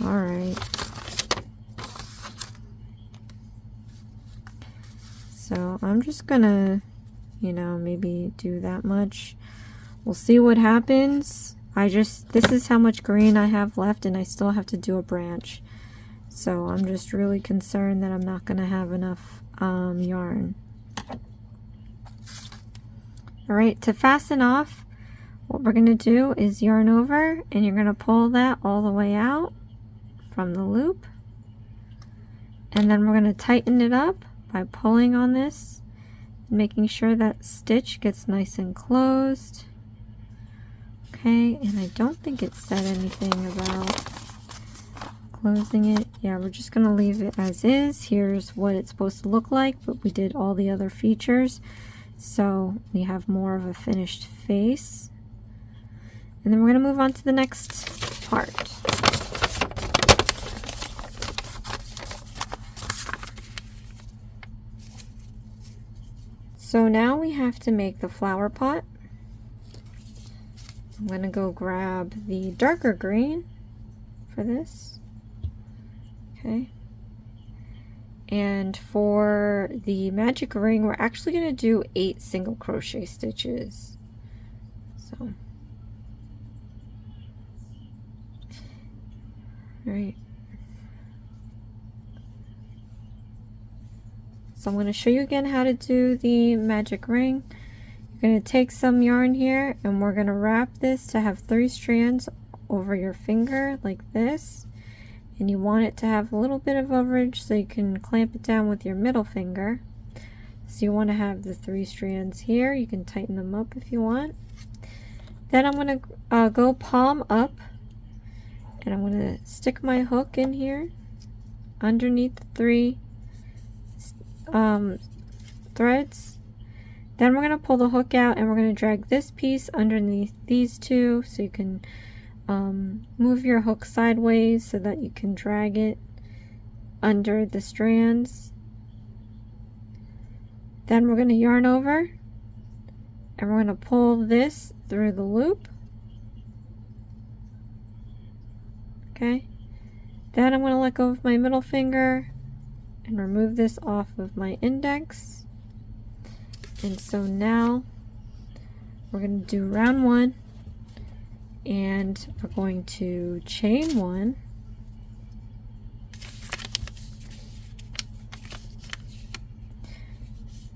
Alright. So I'm just gonna, maybe do that much. We'll see what happens. This is how much green I have left, and I still have to do a branch. So I'm just really concerned that I'm not gonna have enough yarn. Alright, to fasten off, what we're gonna do is yarn over, and you're gonna pull that all the way out from the loop. And then we're gonna tighten it up by pulling on this, making sure that stitch gets nice and closed. Okay, and I don't think it said anything about closing it. Yeah, we're just going to leave it as is. Here's what it's supposed to look like, but we did all the other features, so we have more of a finished face. And then we're going to move on to the next part. So now we have to make the flower pot. I'm going to go grab the darker green for this. Okay. And for the magic ring, we're actually going to do 8 single crochet stitches. So, all right. So I'm going to show you again how to do the magic ring. You're going to take some yarn here, and we're going to wrap this to have 3 strands over your finger like this. And you want it to have a little bit of overage so you can clamp it down with your middle finger. So you want to have the 3 strands here. You can tighten them up if you want. Then I'm going to go palm up, and I'm going to stick my hook in here underneath the 3 threads. Then we're going to pull the hook out, and we're going to drag this piece underneath these 2, so you can move your hook sideways so that you can drag it under the strands. Then we're going to yarn over, and we're going to pull this through the loop. Okay. Then I'm going to let go of my middle finger and remove this off of my index. And so now we're going to do round 1, and we're going to chain 1,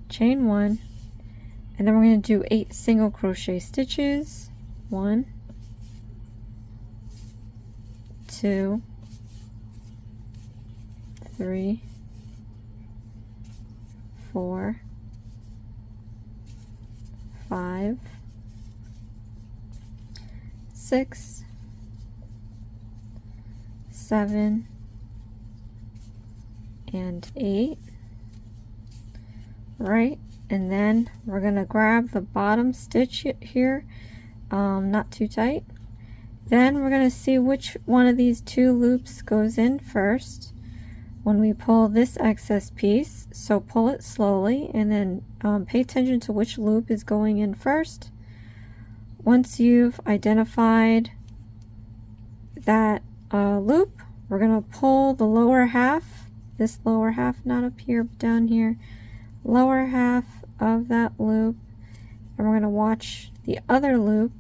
chain 1, and then we're going to do 8 single crochet stitches. 1, 2, 3, 4, 5, 6, 7, and 8. Right, and then we're going to grab the bottom stitch here, not too tight. Then we're going to see which one of these 2 loops goes in first when we pull this excess piece. So pull it slowly, and then pay attention to which loop is going in first. Once you've identified that loop, we're going to pull the lower half, this lower half, not up here but down here, lower half of that loop, and we're going to watch the other loop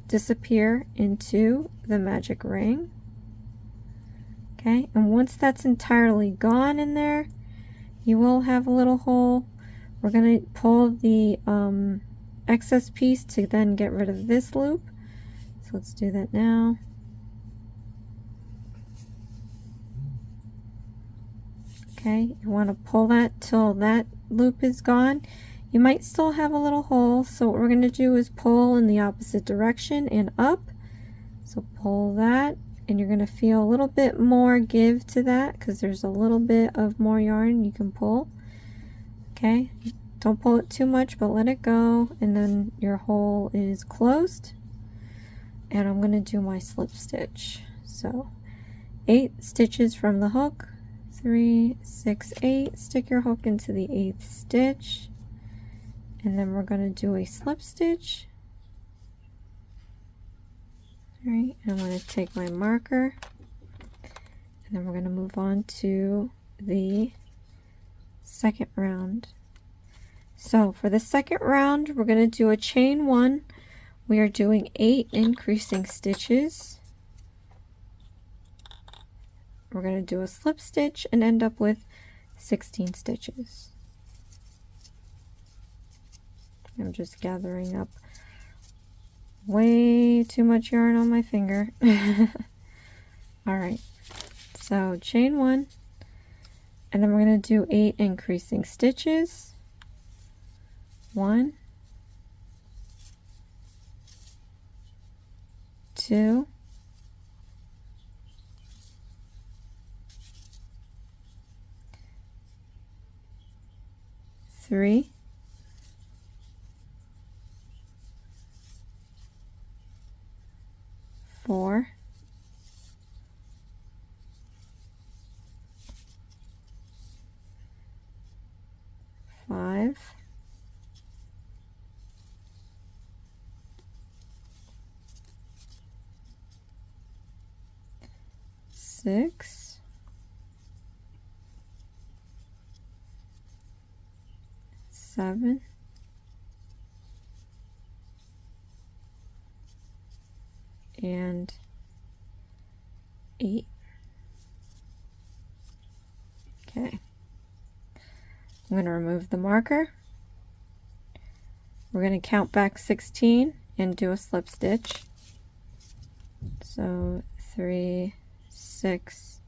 disappear into the magic ring. Okay, and once that's entirely gone in there, you will have a little hole. We're going to pull the excess piece to then get rid of this loop. So let's do that now. Okay, you want to pull that till that loop is gone. You might still have a little hole, so what we're going to do is pull in the opposite direction and up. So pull that, and you're going to feel a little bit more give to that because there's a little bit of more yarn you can pull. Okay, don't pull it too much, but let it go, and then your hole is closed. And I'm going to do my slip stitch. So 8 stitches from the hook, 3, 6, 8. Stick your hook into the 8th stitch, and then we're going to do a slip stitch. All right, I'm going to take my marker, and then we're going to move on to the second round. So for the second round, we're going to do a chain 1. We are doing 8 increasing stitches. We're going to do a slip stitch and end up with 16 stitches. I'm just gathering up way too much yarn on my finger. Alright, so chain 1, and then we're going to do 8 increasing stitches. 1, 2, 3, 4, 5, 6, 7, 8. Okay. I'm going to remove the marker. We're going to count back 16 and do a slip stitch. So 3, 6,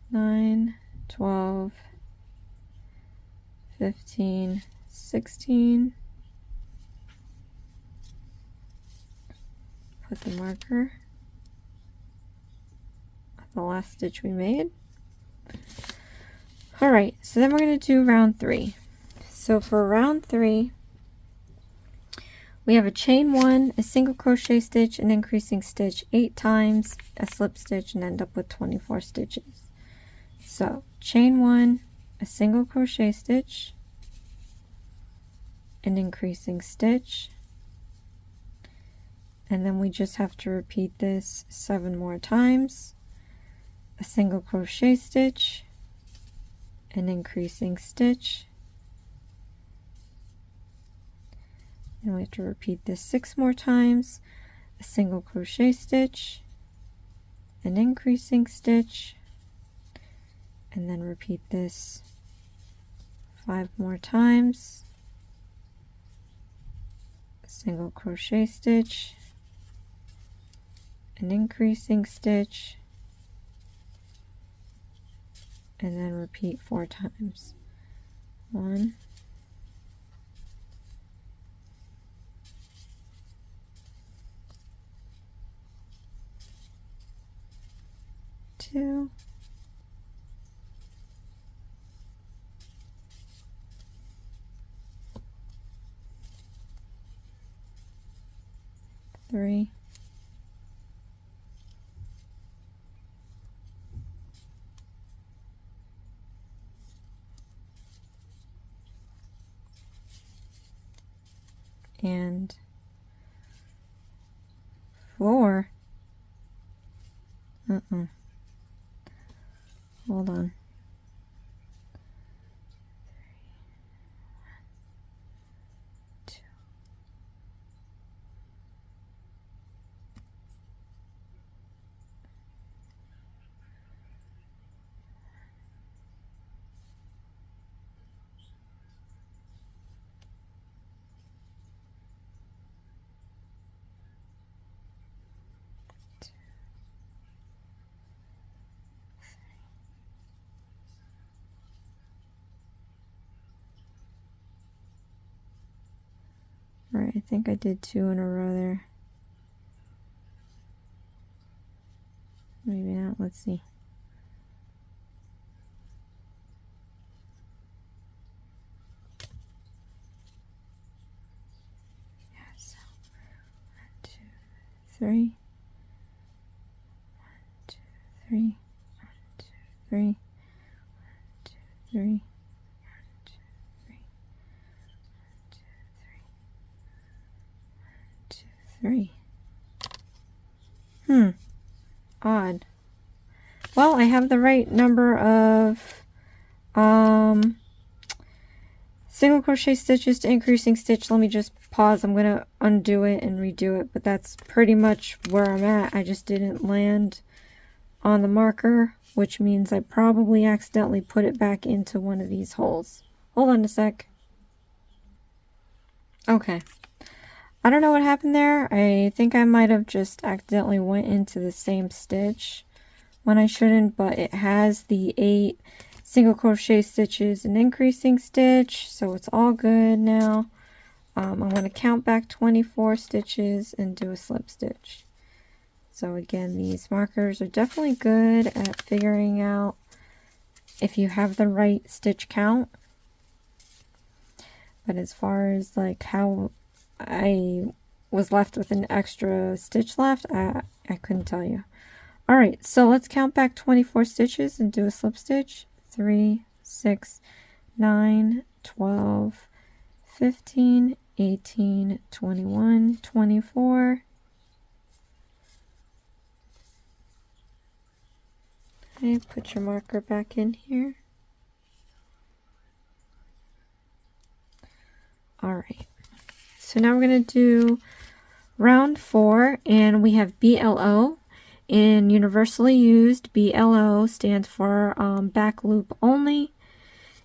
9, 12, 15, 16, put the marker at the last stitch we made. All right, so then we're going to do round 3. So for round 3, we have a chain 1, a single crochet stitch, an increasing stitch 8 times, a slip stitch, and end up with 24 stitches. So chain 1, a single crochet stitch, an increasing stitch, and then we just have to repeat this 7 more times, a single crochet stitch, an increasing stitch, and we have to repeat this 6 more times, a single crochet stitch, an increasing stitch, and then repeat this 5 more times, a single crochet stitch, an increasing stitch, and then repeat 4 times. 1, 2, 3, 4. Hold on. 2. All right, I think I did 2 in a row there. Maybe not, let's see. Yeah, so 1, 2, 3. 1, 2, 3. 1, 2, 3. 1, 2, 3. 1, 2, 3. 3. Odd. Well, I have the right number of single crochet stitches to increasing stitch. Let me just pause. I'm going to undo it and redo it, but that's pretty much where I'm at. I just didn't land on the marker, which means I probably accidentally put it back into one of these holes. Hold on a sec. Okay. I don't know what happened there. I think I might have just accidentally went into the same stitch when I shouldn't, but it has the 8 single crochet stitches and increasing stitch, so it's all good now. I'm going to count back 24 stitches and do a slip stitch. So again, these markers are definitely good at figuring out if you have the right stitch count. But as far as like how I was left with an extra stitch left, I couldn't tell you. All right, so let's count back 24 stitches and do a slip stitch. 3, 6, 9, 12, 15, 18, 21, 24. Okay, put your marker back in here. All right. So now we're going to do round 4, and we have BLO. And universally used, BLO stands for back loop only.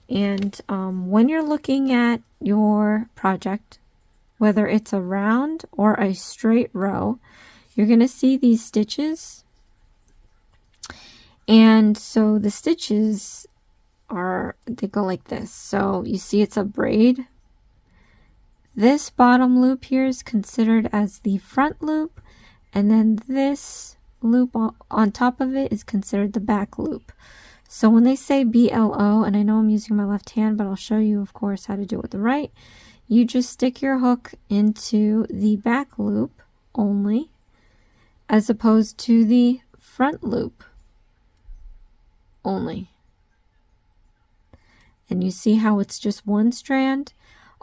And when you're looking at your project, whether it's a round or a straight row, you're going to see these stitches. And so the stitches they go like this. So you see it's a braid. This bottom loop here is considered as the front loop, And then this loop on top of it is considered the back loop. So when they say BLO, and I know I'm using my left hand, but I'll show you, of course, how to do it with the right. You just stick your hook into the back loop only, as opposed to the front loop only. And you see how it's just one strand?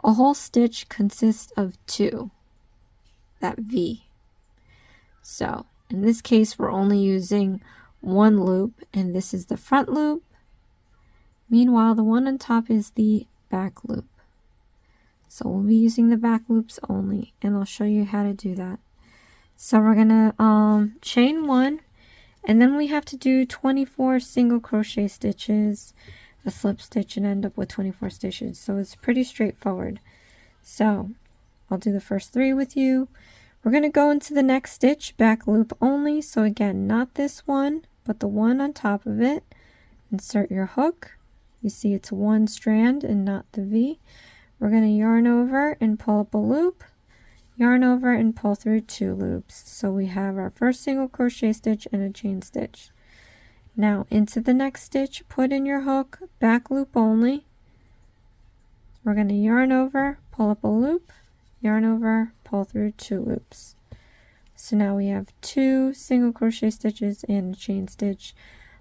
A whole stitch consists of two, that V. So in this case, we're only using one loop, and this is the front loop. Meanwhile, the one on top is the back loop. So we'll be using the back loops only, and I'll show you how to do that. So we're gonna chain one, and then we have to do 24 single crochet stitches, a slip stitch, and end up with 24 stitches. So it's pretty straightforward. So I'll do the first 3 with you. We're going to go into the next stitch, back loop only. So again, not this one, but the one on top of it. Insert your hook. You see it's one strand and not the V. We're going to yarn over and pull up a loop, yarn over and pull through 2 loops. So we have our first single crochet stitch and a chain stitch. Now into the next stitch, put in your hook, back loop only. We're going to yarn over, pull up a loop, yarn over, pull through 2 loops. So now we have 2 single crochet stitches and a chain stitch.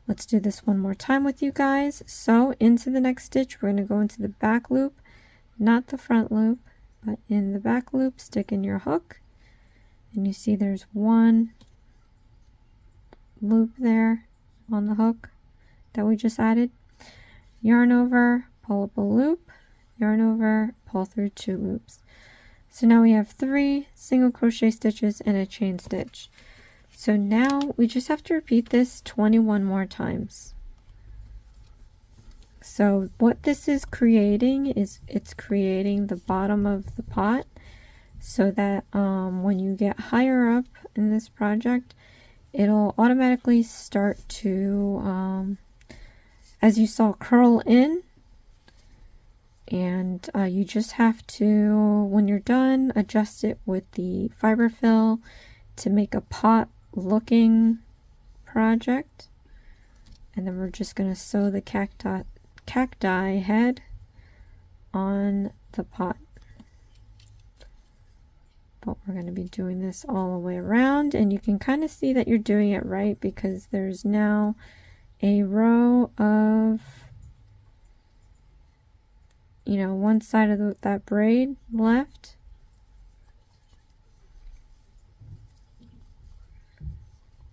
Let's do this one more time with you guys. So into the next stitch, we're going to go into the back loop, not the front loop, but in the back loop, stick in your hook, and you see there's one loop there on the hook that we just added. Yarn over, pull up a loop, yarn over, pull through 2 loops. So now we have 3 single crochet stitches and a chain stitch. So now we just have to repeat this 21 more times. So what this is creating is it's creating the bottom of the pot, so that when you get higher up in this project, it'll automatically start to, as you saw, curl in. And you just have to, when you're done, adjust it with the fiber fill to make a pot looking project. And then we're just going to sew the cacti head on the pot. But we're going to be doing this all the way around, and you can kind of see that you're doing it right, because there's now a row of, you know, one side of that braid left.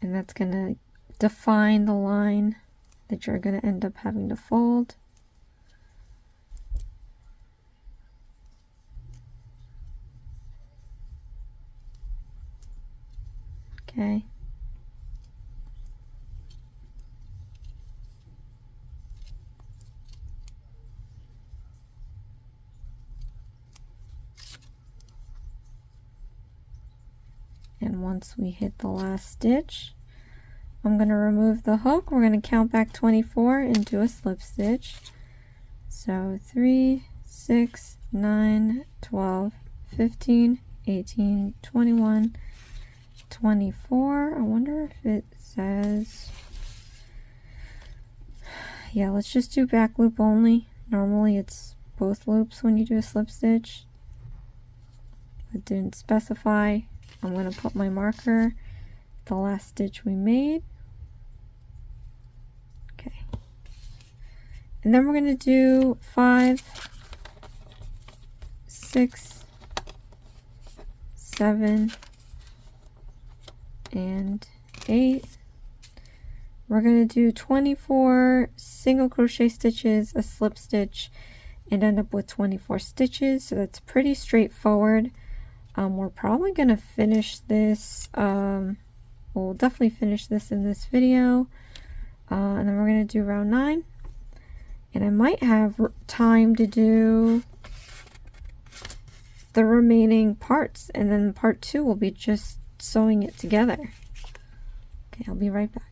And that's going to define the line that you're going to end up having to fold. Okay. And once we hit the last stitch, I'm going to remove the hook. We're going to count back 24 and do a slip stitch. So 3, 6, 9, 12, 15, 18, 21, 24. I wonder if it says, yeah, let's just do back loop only. Normally it's both loops when you do a slip stitch. It didn't specify. I'm going to put my marker, the last stitch we made. Okay. And then we're going to do 5, 6, 7, and 8. We're going to do 24 single crochet stitches, a slip stitch, and end up with 24 stitches. So that's pretty straightforward. We're probably going to finish this, we'll definitely finish this in this video, and then we're going to do round 9, and I might have time to do the remaining parts, and then part 2 will be just sewing it together. Okay, I'll be right back.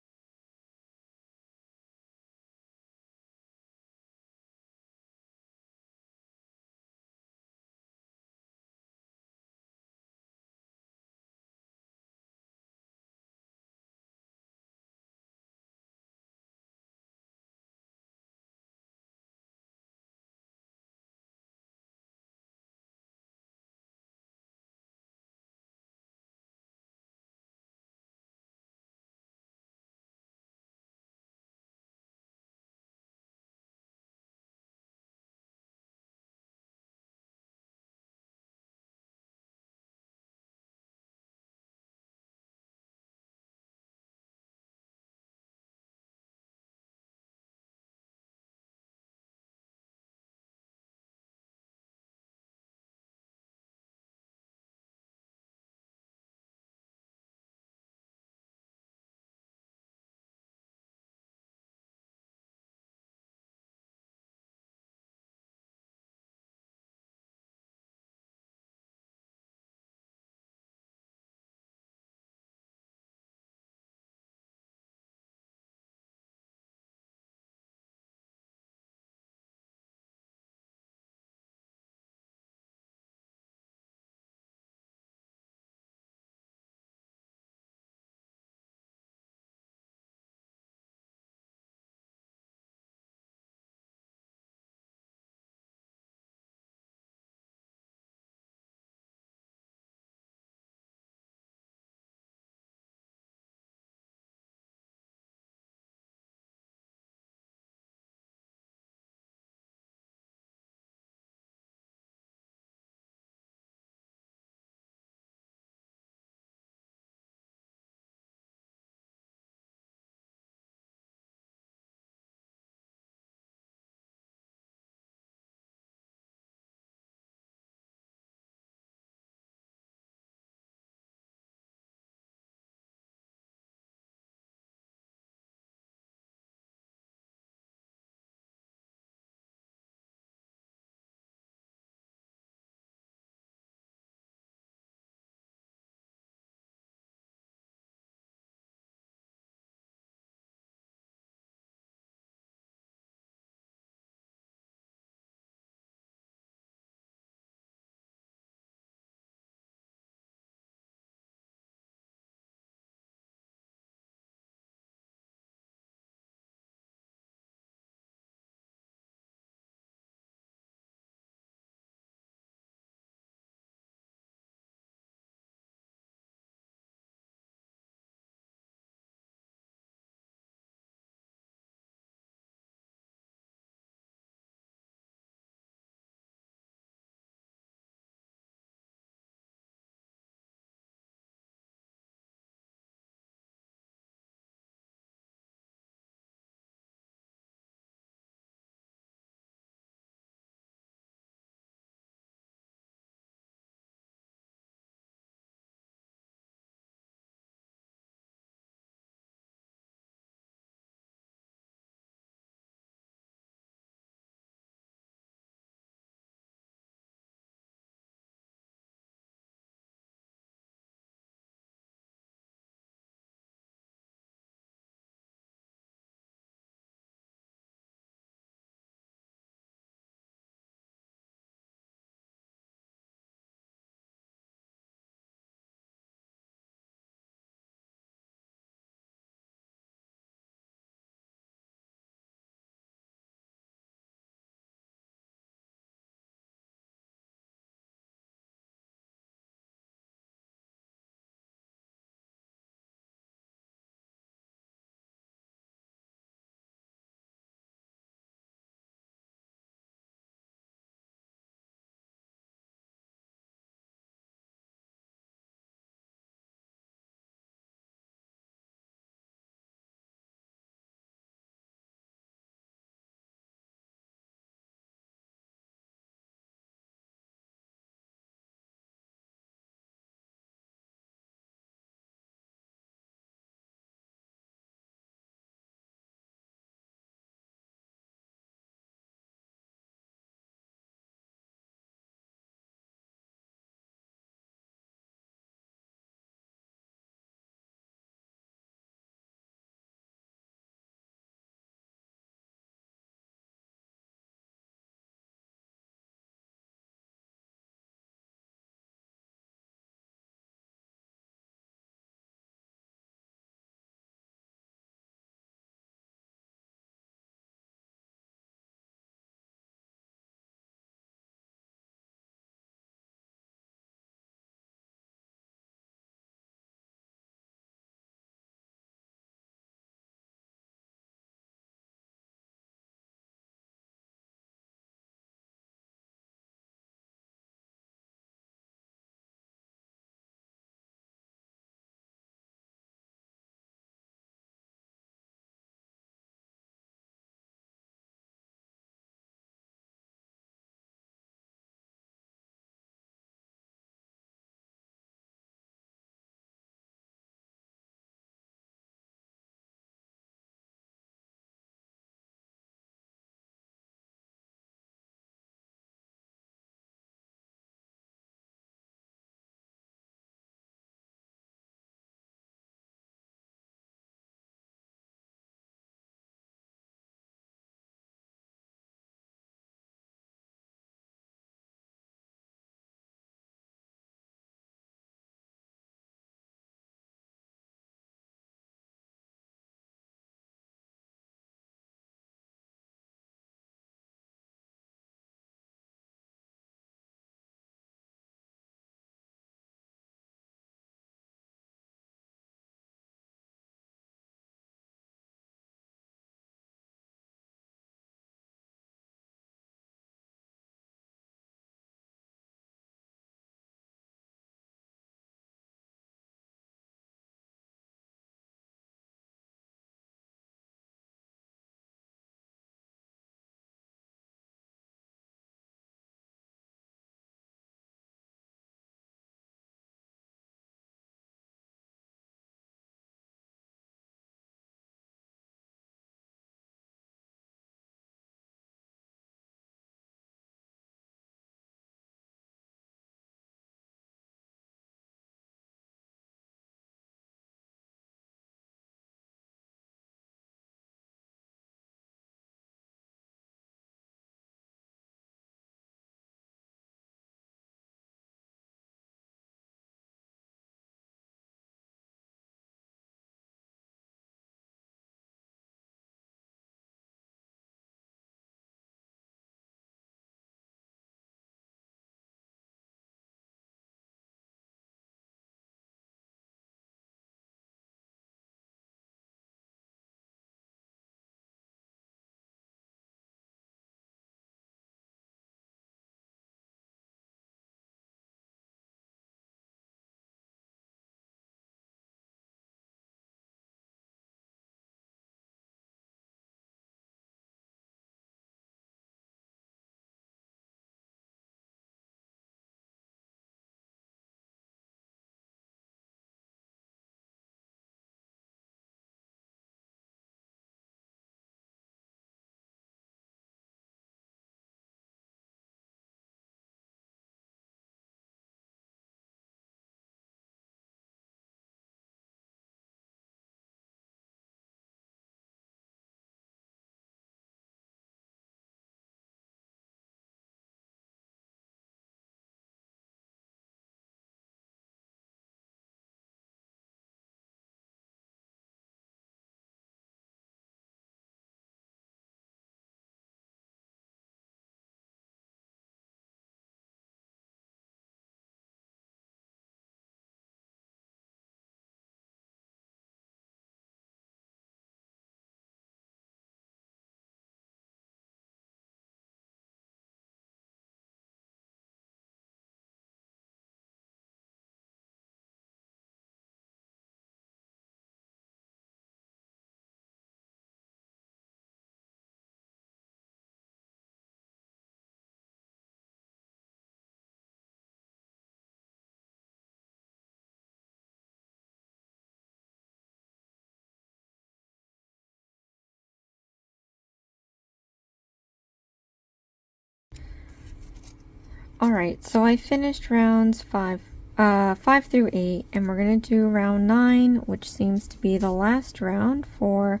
Alright, so I finished rounds 5 through 8, and we're going to do round 9, which seems to be the last round for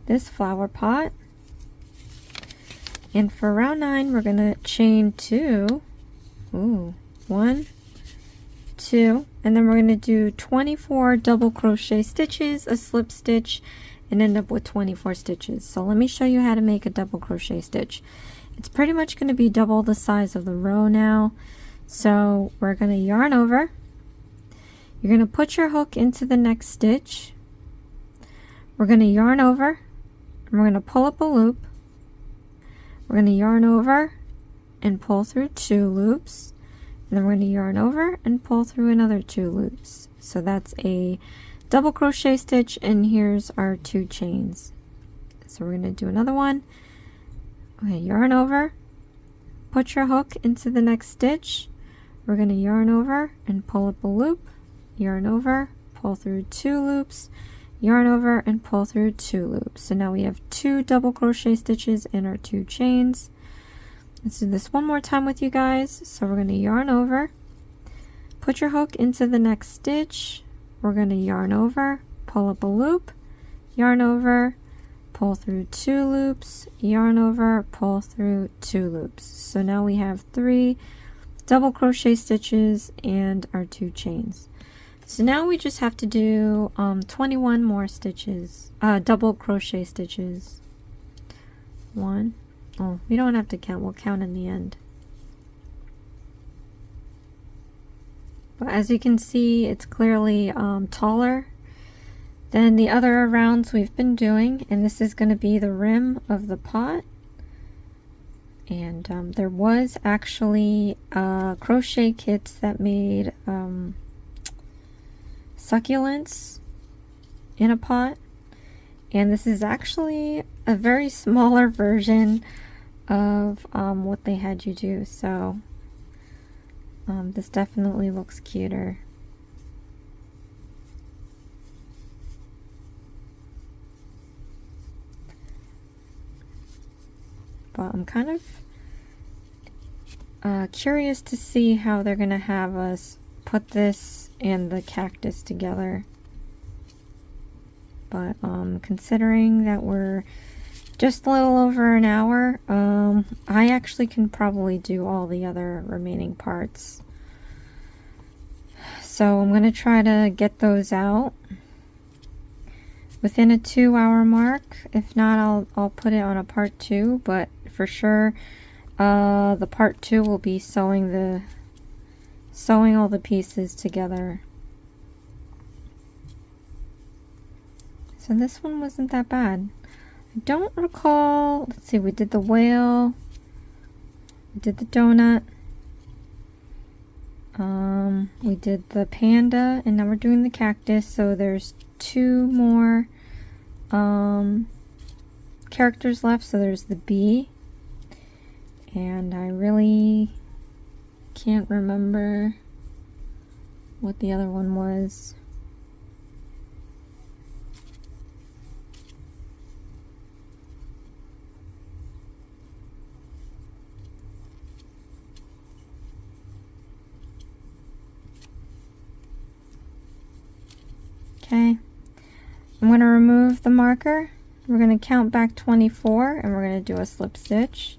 this flower pot. And for round 9, we're going to chain 2, 1, 2, and then we're going to do 24 double crochet stitches, a slip stitch, and end up with 24 stitches. So let me show you how to make a double crochet stitch. It's pretty much going to be double the size of the row now. So we're going to yarn over. You're going to put your hook into the next stitch. We're going to yarn over, and we're going to pull up a loop. We're going to yarn over and pull through 2 loops. And then we're going to yarn over and pull through another 2 loops. So that's a double crochet stitch, and here's our 2 chains. So we're going to do another one. Okay, yarn over, put your hook into the next stitch. We're going to yarn over and pull up a loop, yarn over, pull through 2 loops, yarn over and pull through 2 loops. So now we have 2 double crochet stitches in our 2 chains. Let's do this one more time with you guys. So we're going to yarn over, put your hook into the next stitch. We're going to yarn over, pull up a loop, yarn over, pull through 2 loops, yarn over, pull through 2 loops. So now we have 3 double crochet stitches and our 2 chains. So now we just have to do 21 more stitches, double crochet stitches. 1. Oh, we don't have to count, we'll count in the end. But as you can see, it's clearly taller than the other rounds we've been doing, and this is going to be the rim of the pot. And there was actually crochet kits that made succulents in a pot, and this is actually a very smaller version of what they had you do. So this definitely looks cuter. But I'm kind of curious to see how they're going to have us put this and the cactus together. But considering that we're just a little over an hour, I actually can probably do all the other remaining parts. So I'm going to try to get those out within a 2-hour mark. If not, I'll put it on a part 2, but for sure the part 2 will be sewing all the pieces together. So this one wasn't that bad. I don't recall, let's see, we did the whale, we did the donut, we did the panda, and now we're doing the cactus. So there's 2 more characters left. So there's the bee, and I really can't remember what the other one was. Okay, I'm going to remove the marker. We're going to count back 24, and we're going to do a slip stitch.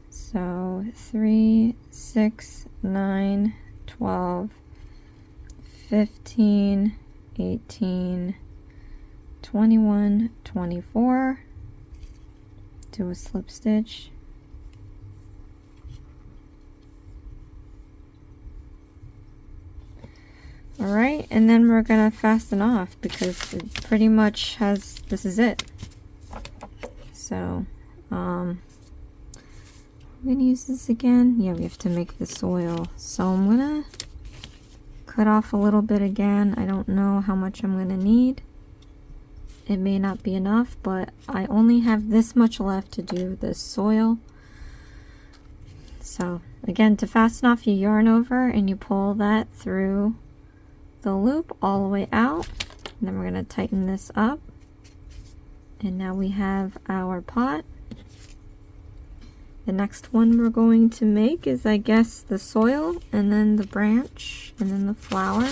So 3, 6, 9, 12, 15, 18, 21, 24. Do a slip stitch. Alright, and then we're gonna fasten off because it pretty much has, this is it. So, I'm gonna use this again. Yeah, we have to make the soil. So I'm gonna cut off a little bit again. I don't know how much I'm gonna need. It may not be enough, but I only have this much left to do the soil. So again, to fasten off, you yarn over and you pull that through the loop all the way out, and then we're going to tighten this up, and now we have our pot. The next one we're going to make is, I guess, the soil, and then the branch, and then the flower.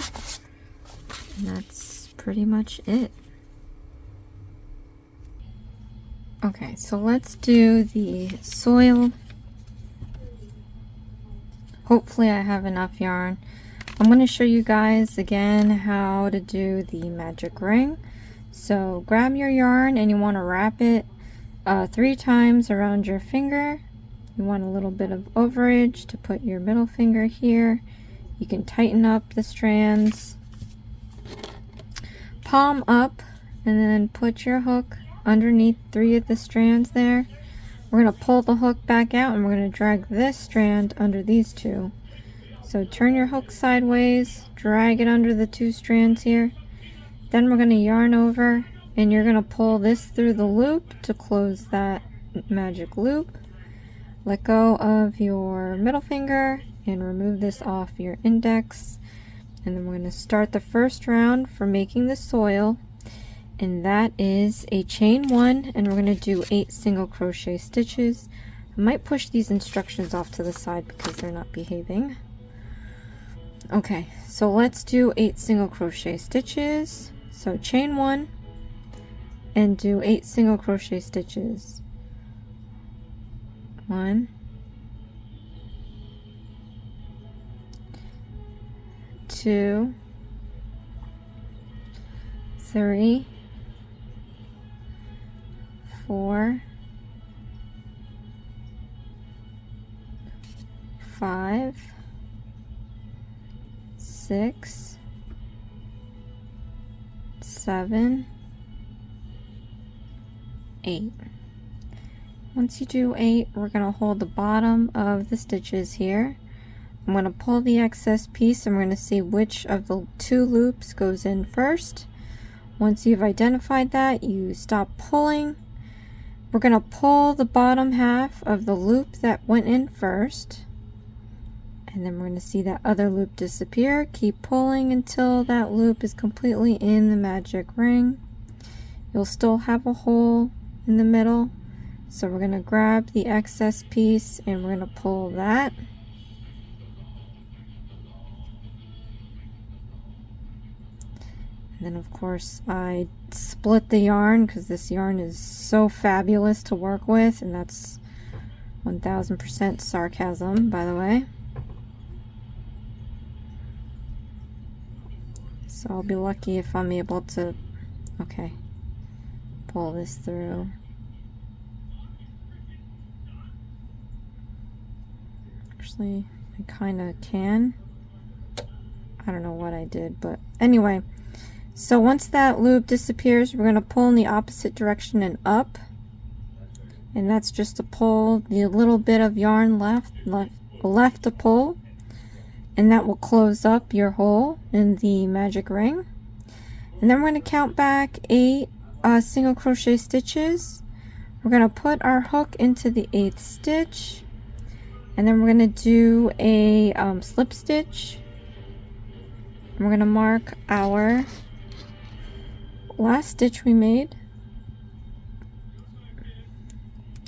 And that's pretty much it. Okay, so let's do the soil. Hopefully I have enough yarn. I'm going to show you guys again how to do the magic ring. So grab your yarn and you want to wrap it 3 times around your finger. You want a little bit of overage to put your middle finger here. You can tighten up the strands. Palm up, and then put your hook underneath 3 of the strands there. We're going to pull the hook back out and we're going to drag this strand under these 2. So turn your hook sideways, drag it under the 2 strands here. Then we're going to yarn over and you're going to pull this through the loop to close that magic loop. Let go of your middle finger and remove this off your index. And then we're going to start the first round for making the soil. And that is a chain 1, and we're going to do 8 single crochet stitches. I might push these instructions off to the side because they're not behaving. Okay, so let's do 8 single crochet stitches. So chain 1 and do 8 single crochet stitches. 1, 2, 3, 4, 5, 6, 7, 8. Once you do 8, we're going to hold the bottom of the stitches here. I'm going to pull the excess piece and we're going to see which of the 2 loops goes in first. Once you've identified that, you stop pulling. We're going to pull the bottom half of the loop that went in first. And then we're going to see that other loop disappear. Keep pulling until that loop is completely in the magic ring. You'll still have a hole in the middle. So we're going to grab the excess piece and we're going to pull that. And then of course I split the yarn because this yarn is so fabulous to work with, and that's 1000% sarcasm, by the way. So I'll be lucky if I'm able to, okay, pull this through. Actually, I kind of can. I don't know what I did, but anyway. So once that loop disappears, we're going to pull in the opposite direction and up. And that's just to pull the little bit of yarn left to pull. And that will close up your hole in the magic ring. And then we're going to count back 8 single crochet stitches. We're going to put our hook into the 8th stitch. And then we're going to do a slip stitch. We're going to mark our last stitch we made.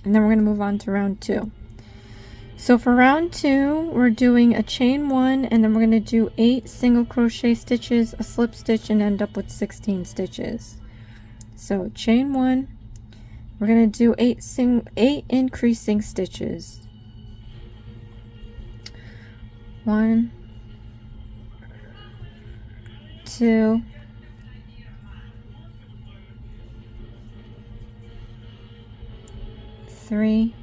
And then we're going to move on to round 2. So for round 2, we're doing a chain 1, and then we're going to do 8 single crochet stitches, a slip stitch, and end up with 16 stitches. So chain 1, we're going to do 8 increasing stitches. 1, 2, 3,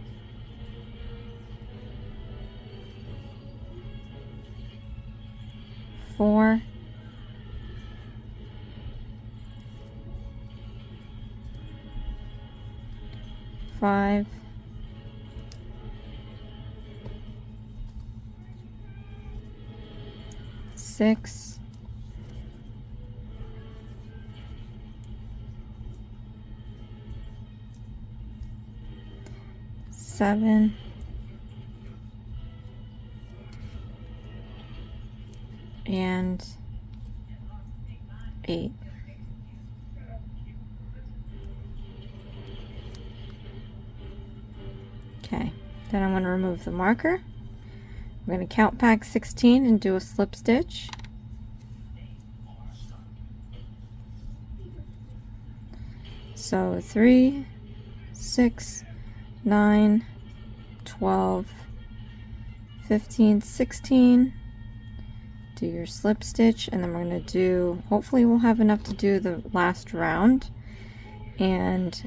4, 5, 6, 7, 8. Okay, Then I'm going to remove the marker. I'm going to count back 16 and do a slip stitch. So 3, 6, 9, 12, 15, 16. Do your slip stitch, and then we're going to do, hopefully we'll have enough to do the last round. And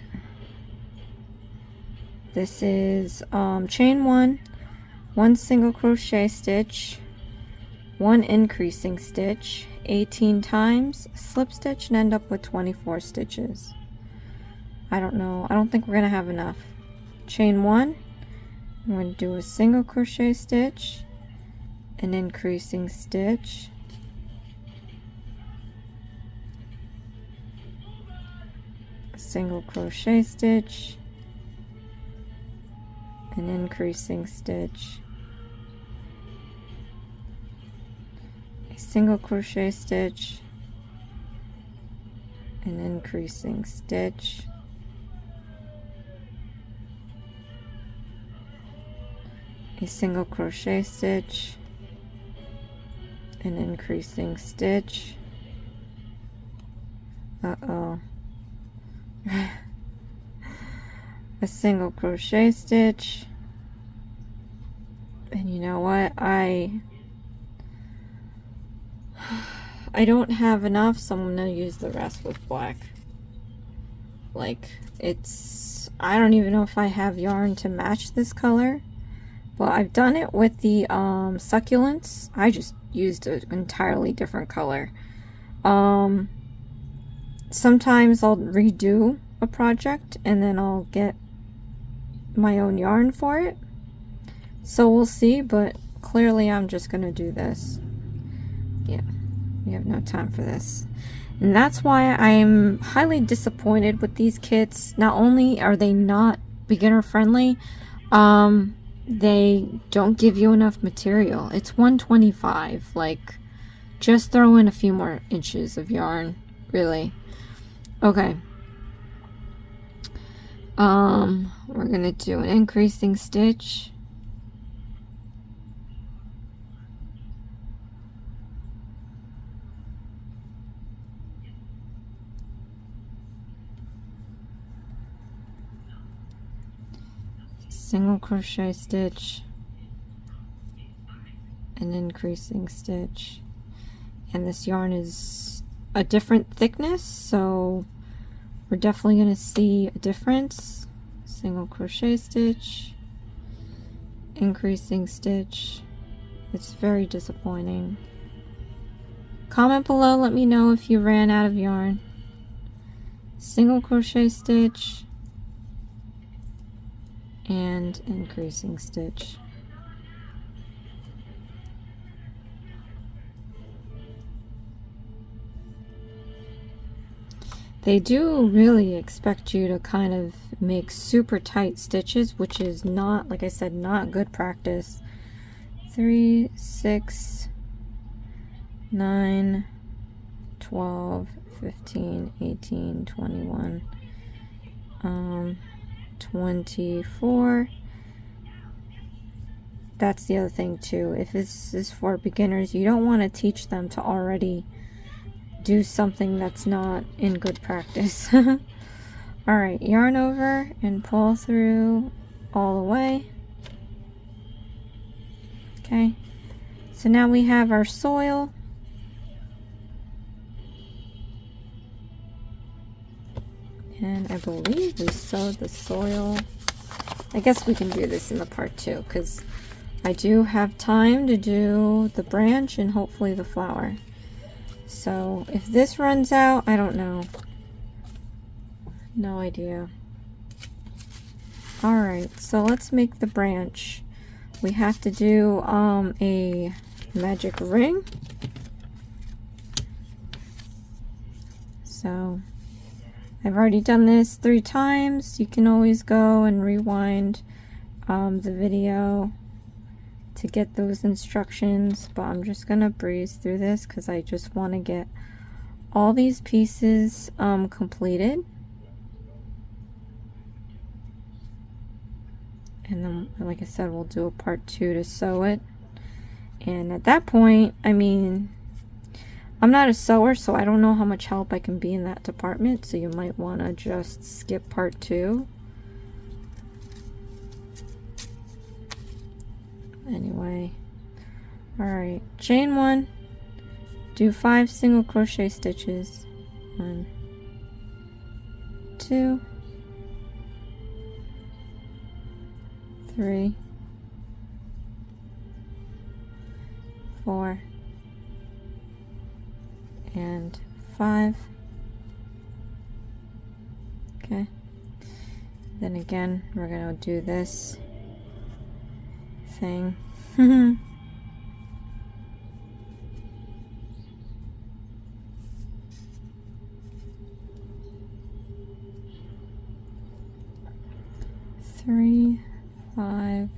this is chain 1, 1 single crochet stitch, 1 increasing stitch, 18 times, slip stitch, and end up with 24 stitches. I don't know, I don't think we're going to have enough. Chain 1, I'm going to do a single crochet stitch, an increasing stitch, a single crochet stitch, an increasing stitch, a single crochet stitch, an increasing stitch, a single crochet stitch, an increasing stitch. A single crochet stitch, and you know what, I don't have enough, so I'm gonna use the rest with black. Like, it's, I don't even know if I have yarn to match this color. Well, I've done it with the succulents. I just used an entirely different color. Sometimes I'll redo a project and then I'll get my own yarn for it. So we'll see, but clearly I'm just gonna do this. Yeah, we have no time for this. And that's why I'm highly disappointed with these kits. Not only are they not beginner friendly, they don't give you enough material. It's 125. Like, just throw in a few more inches of yarn, really. Okay. We're gonna do an increasing stitch. Single crochet stitch, an increasing stitch, and this yarn is a different thickness, so we're definitely going to see a difference. Single crochet stitch, increasing stitch. It's very disappointing. Comment below, let me know if you ran out of yarn. Single crochet stitch and increasing stitch. They do really expect you to kind of make super tight stitches, which is not, like I said, not good practice. 3, 6, 9, 12, 15, 18, 21, 24. That's the other thing too. If this is for beginners, you don't want to teach them to already do something that's not in good practice. Alright, yarn over and pull through all the way. Okay, so now we have our soil. And I believe we sewed the soil. I guess we can do this in the part 2 because I do have time to do the branch and hopefully the flower. So if this runs out, I don't know. No idea. Alright, so let's make the branch. We have to do a magic ring. So I've already done this 3 times. You can always go and rewind the video to get those instructions, but I'm just gonna breeze through this because I just want to get all these pieces completed. And then, like I said, we'll do a part 2 to sew it. And at that point, I mean, I'm not a sewer, so I don't know how much help I can be in that department, so you might want to just skip part 2. Anyway, alright, chain 1, do 5 single crochet stitches. 1, 2, 3, 4, and 5. Okay. Then again, we're gonna do this thing. Three, 5.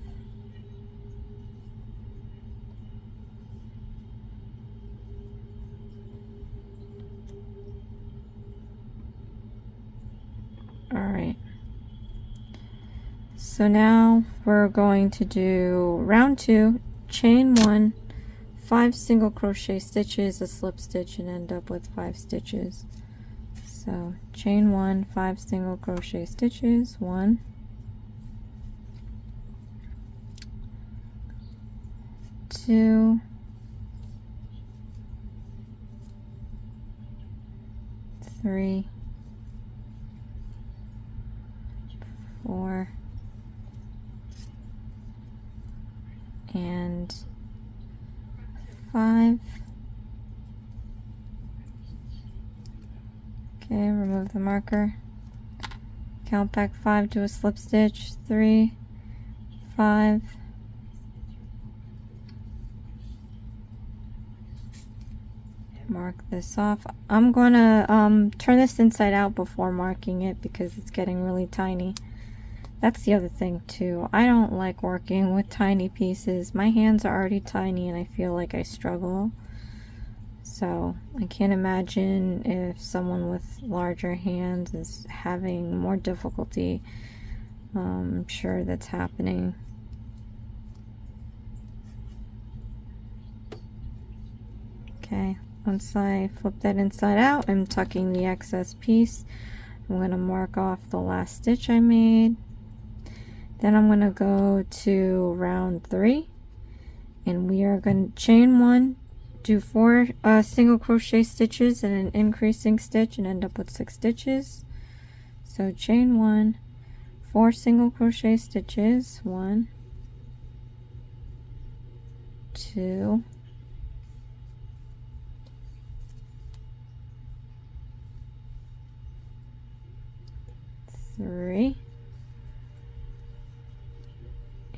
Alright. So now we're going to do round 2, chain 1, 5 single crochet stitches, a slip stitch, and end up with 5 stitches. So chain 1, 5 single crochet stitches, 1, 2, 3, 4, and 5. Okay, remove the marker. Count back 5 to a slip stitch. 3, 5. Mark this off. I'm gonna turn this inside out before marking it because it's getting really tiny. That's the other thing too. I don't like working with tiny pieces. My hands are already tiny and I feel like I struggle. So I can't imagine if someone with larger hands is having more difficulty. I'm sure that's happening. Okay, once I flip that inside out, I'm tucking the excess piece. I'm going to mark off the last stitch I made. Then I'm going to go to round 3 and we are going to chain 1, do 4 single crochet stitches and an increasing stitch and end up with 6 stitches. So chain 1, 4 single crochet stitches, 1, 2, 3,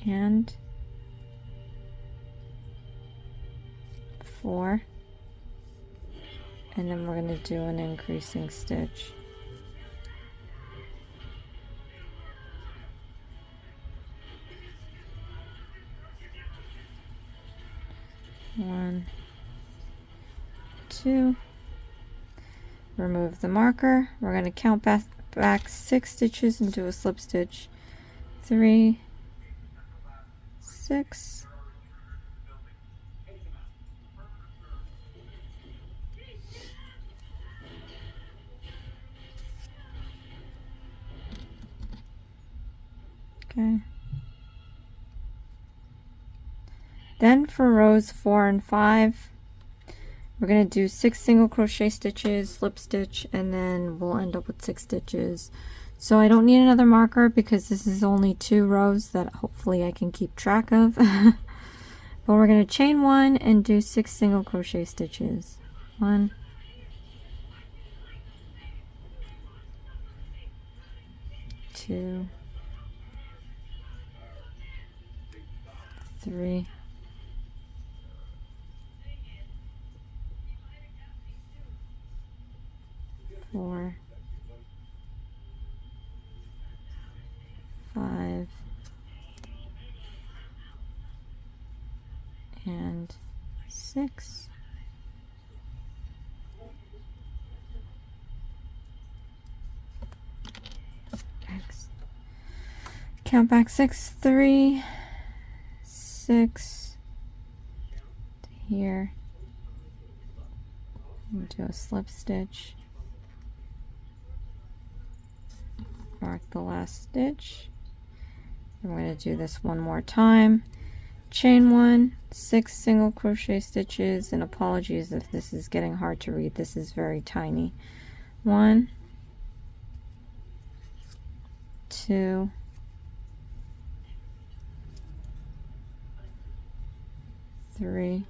and 4, and then we're going to do an increasing stitch. One, 2, remove the marker. We're going to count back 6 stitches and do a slip stitch. 3, 6, okay. Then for rows 4 and 5, we're going to do 6 single crochet stitches, slip stitch, and then we'll end up with 6 stitches. So I don't need another marker because this is only 2 rows that hopefully I can keep track of. But we're going to chain 1 and do 6 single crochet stitches. 1, 2, 3, 4, 5, and 6. count back 6, 3, 6 to here. Do a slip stitch. Mark the last stitch. We're going to do this one more time. Chain 1, 6 single crochet stitches, and apologies if this is getting hard to read. This is very tiny. 1, 2, 3,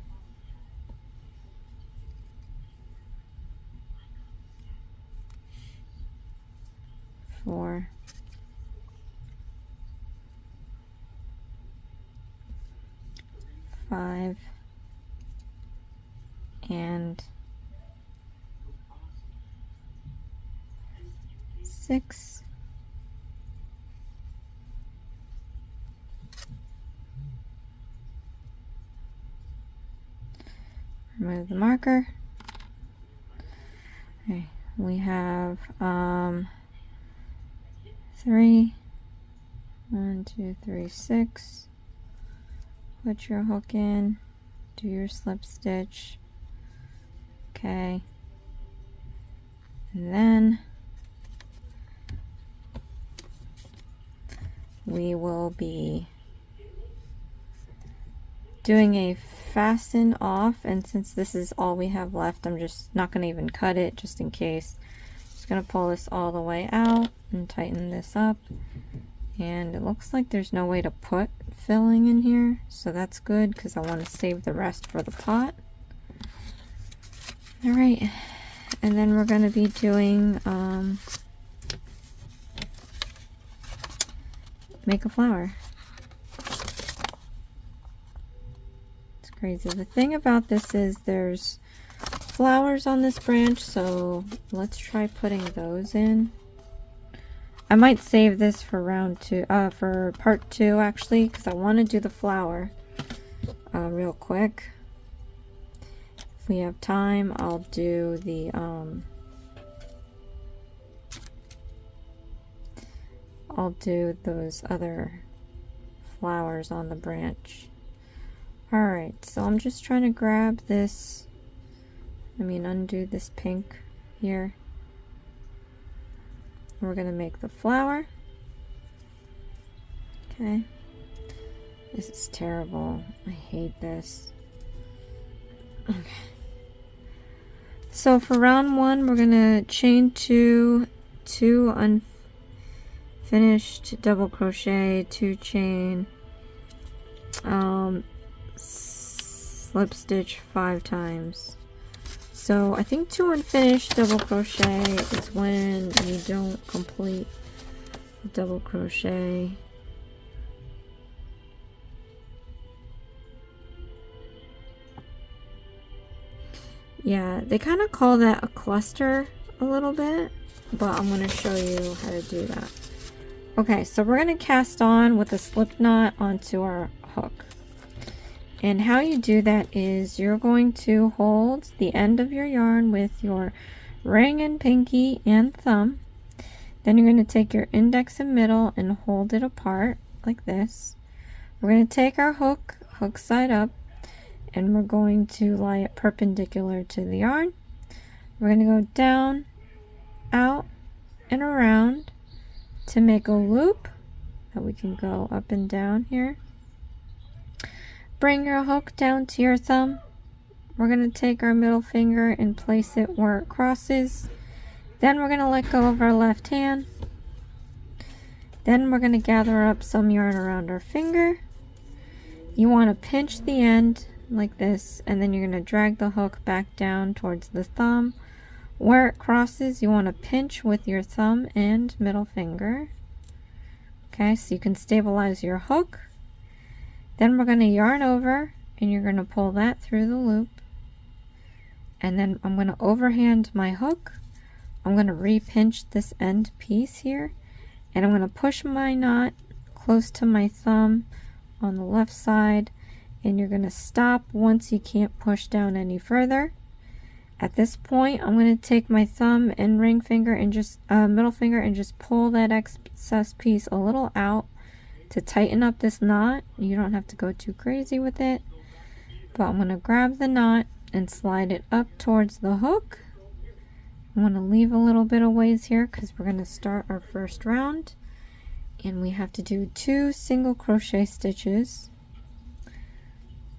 4, 5, and 6. Remove the marker. Okay, we have 3, 1, 2, 3, 6. Put your hook in, do your slip stitch. Okay, and then we will be doing a fasten off, and since this is all we have left, I'm just not going to even cut it just in case. Just going to pull this all the way out and tighten this up. And it looks like there's no way to put filling in here, so that's good because I want to save the rest for the pot. Alright, and then we're going to be doing make a flower. It's crazy. The thing about this is there's flowers on this branch, so let's try putting those in. I might save this for round 2, for part 2 actually, because I want to do the flower real quick. If we have time, I'll do the I'll do those other flowers on the branch. Alright, so I'm just trying to grab this, undo this pink here. We're going to make the flower. Okay. This is terrible. I hate this. Okay. So for round 1, we're going to chain 2 unfinished double crochet, 2 chain, slip stitch 5 times. So I think 2 unfinished double crochet is when you don't complete the double crochet. Yeah, they kind of call that a cluster a little bit, but I'm going to show you how to do that. Okay, so we're going to cast on with a slip knot onto our hook. And how you do that is you're going to hold the end of your yarn with your ring and pinky and thumb. Then you're going to take your index and middle and hold it apart like this. We're going to take our hook side up, and we're going to lie it perpendicular to the yarn. We're going to go down, out, and around to make a loop that we can go up and down here. Bring your hook down to your thumb. We're going to take our middle finger and place it where it crosses. Then we're going to let go of our left hand. Then we're going to gather up some yarn around our finger. You want to pinch the end like this, and then you're going to drag the hook back down towards the thumb. Where it crosses, you want to pinch with your thumb and middle finger. Okay, so you can stabilize your hook. Then we're going to yarn over, and you're going to pull that through the loop. And then I'm going to overhand my hook. I'm going to re-pinch this end piece here, and I'm going to push my knot close to my thumb on the left side, and you're going to stop once you can't push down any further. At this point, I'm going to take my thumb and ring finger and just middle finger and just pull that excess piece a little out to tighten up this knot. You don't have to go too crazy with it, but I'm going to grab the knot and slide it up towards the hook. I'm going to leave a little bit of ways here because we're going to start our first round, and we have to do 2 single crochet stitches.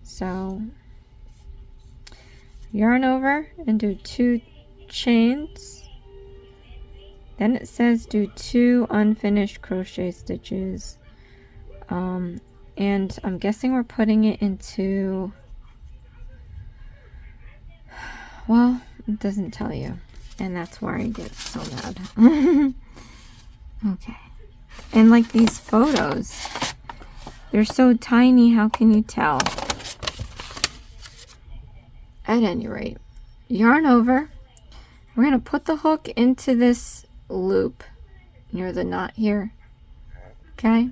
So yarn over and do 2 chains. Then it says do 2 unfinished crochet stitches, and I'm guessing we're putting it into, well, it doesn't tell you, and that's where I get so mad. Okay, and like these photos, they're so tiny, how can you tell? At any rate, yarn over. We're going to put the hook into this loop near the knot here. Okay,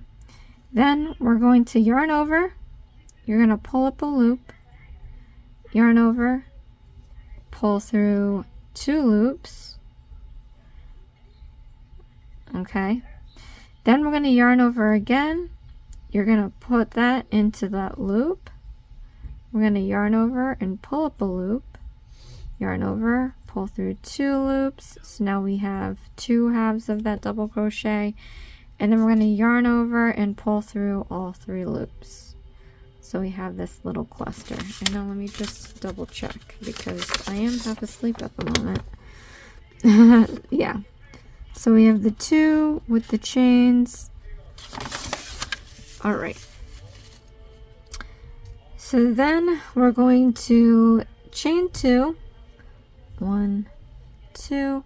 then we're going to yarn over. You're going to pull up a loop, yarn over, pull through 2 loops. Okay, then we're going to yarn over again. You're going to put that into that loop. We're going to yarn over and pull up a loop, yarn over, pull through 2 loops. So now we have 2 halves of that double crochet, and then we're going to yarn over and pull through all 3 loops. So we have this little cluster. And now let me just double check because I am half asleep at the moment. Yeah. So we have the 2 with the chains. All right. So then we're going to chain 2, 1, 2,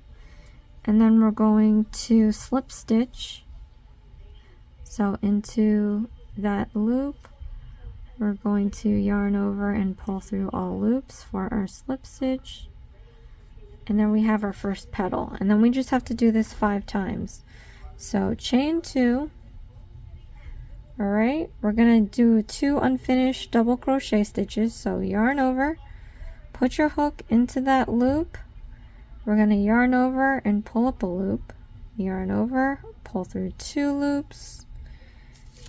and then we're going to slip stitch. So into that loop, we're going to yarn over and pull through all loops for our slip stitch. And then we have our first petal, and then we just have to do this 5 times. So chain 2. All right, we're gonna do 2 unfinished double crochet stitches. So yarn over, put your hook into that loop. We're gonna yarn over and pull up a loop, yarn over, pull through 2 loops,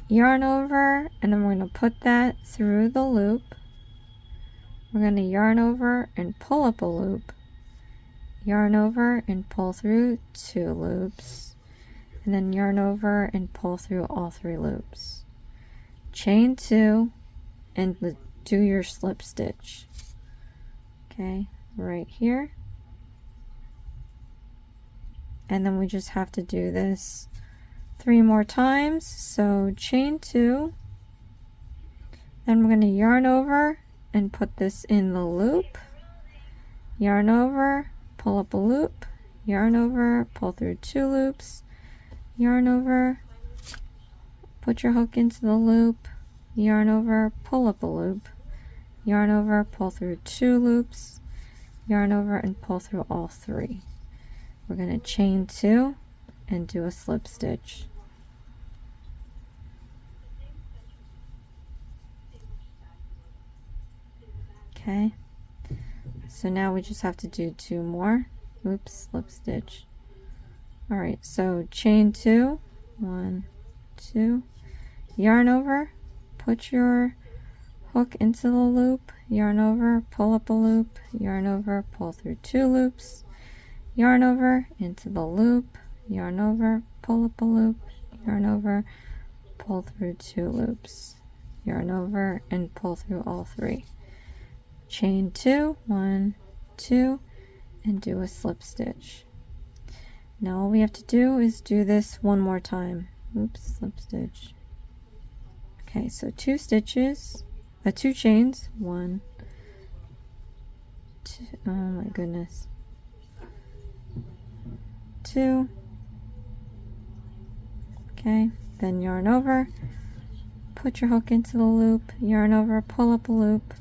yarn over, and then we're gonna put that through the loop. We're gonna yarn over and pull up a loop, yarn over and pull through 2 loops, and then yarn over and pull through all 3 loops. Chain 2 and do your slip stitch. Okay, right here. And then we just have to do this 3 more times. So chain 2, then we're going to yarn over and put this in the loop, yarn over, pull up a loop, yarn over, pull through 2 loops, yarn over, put your hook into the loop, yarn over, pull up a loop, yarn over, pull through 2 loops, yarn over, and pull through all 3. We're going to chain 2 and do a slip stitch. Okay, so now we just have to do 2 more. Oops, slip stitch. All right, so chain 2, 1, 2, yarn over, put your hook into the loop, yarn over, pull up a loop, yarn over, pull through 2 loops, yarn over, into the loop, yarn over, pull up a loop, yarn over, pull through 2 loops, yarn over, and pull through all 3. Chain 2, 1, 2, and do a slip stitch. Now all we have to do is do this 1 more time. Oops, slip stitch. Okay, so 2 stitches, 2 chains, 1, 2, oh my goodness, 2, okay, then yarn over, put your hook into the loop, yarn over, pull up a loop,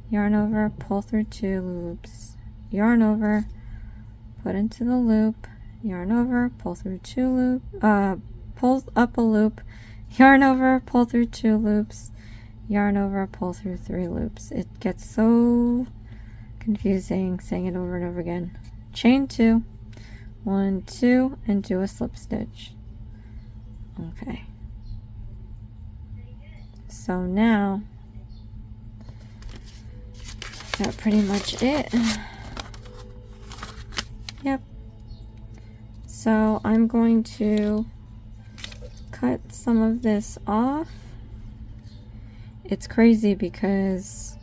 yarn over, pull through 2 loops, yarn over, put into the loop, yarn over, pull through 2 loops, pull up a loop, yarn over, pull through 2 loops, yarn over, pull through 3 loops. It gets so confusing saying it over and over again. Chain 2, 1, 2, and do a slip stitch. Okay. So now, is that pretty much it? Yep. So I'm going to cut some of this off. It's crazy because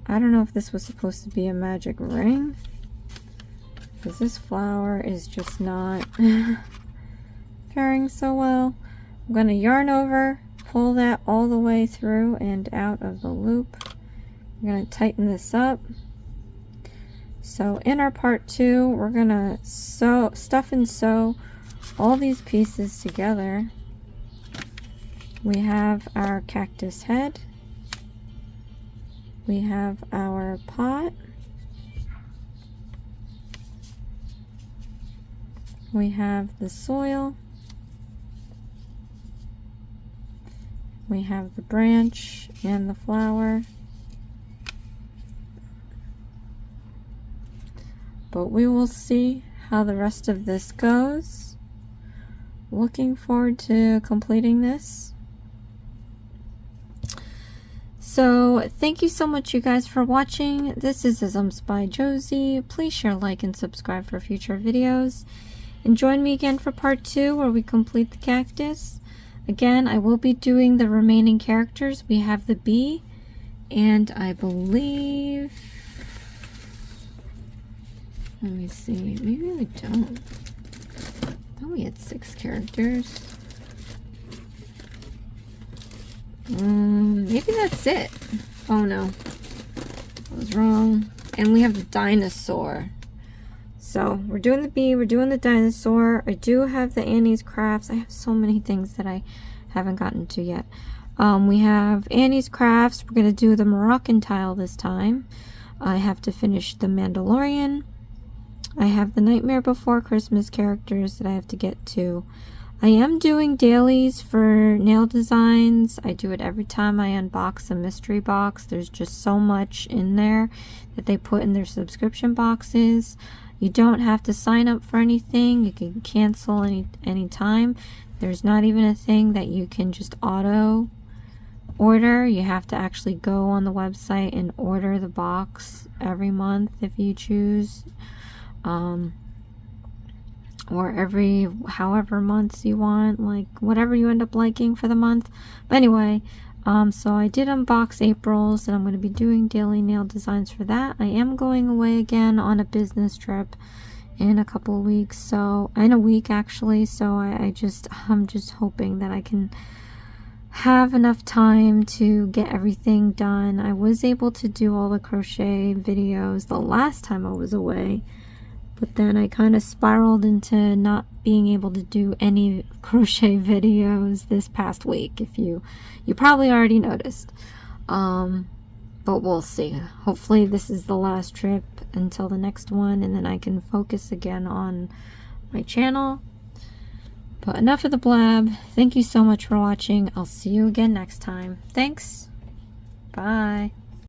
I don't know if this was supposed to be a magic ring, because this flower is just not faring so well. I'm going to yarn over, pull that all the way through and out of the loop. I'm going to tighten this up. So in our part 2, we're going to stuff and sew all these pieces together. We have our cactus head. We have our pot. We have the soil. We have the branch and the flower. But we will see how the rest of this goes. Looking forward to completing this. So thank you so much, you guys, for watching. This is Isms by Josie. Please share, like, and subscribe for future videos. And join me again for part 2 where we complete the cactus. Again, I will be doing the remaining characters. We have the bee, and I believe... Let me see. Maybe we don't. I thought we had 6 characters. Maybe that's it. Oh no, I was wrong. And we have the dinosaur. So we're doing the bee, we're doing the dinosaur. I do have the Annie's crafts. I have so many things that I haven't gotten to yet. We have Annie's crafts. We're going to do the Moroccan tile this time. I have to finish the Mandalorian. I have the Nightmare Before Christmas characters that I have to get to. I am doing dailies for nail designs. I do it every time I unbox a mystery box. There's just so much in there that they put in their subscription boxes. You don't have to sign up for anything. You can cancel any time. There's not even a thing that you can just auto order. You have to actually go on the website and order the box every month if you choose. Or every however months you want, like whatever you end up liking for the month. But anyway, so I did unbox April's, and I'm going to be doing daily nail designs for that. I am going away again on a business trip in a couple of weeks, so in a week actually. So I'm just hoping that I can have enough time to get everything done. I was able to do all the crochet videos the last time I was away. But then I kind of spiraled into not being able to do any crochet videos this past week. If you probably already noticed. But we'll see. Hopefully this is the last trip until the next one, and then I can focus again on my channel. But enough of the blab. Thank you so much for watching. I'll see you again next time. Thanks. Bye.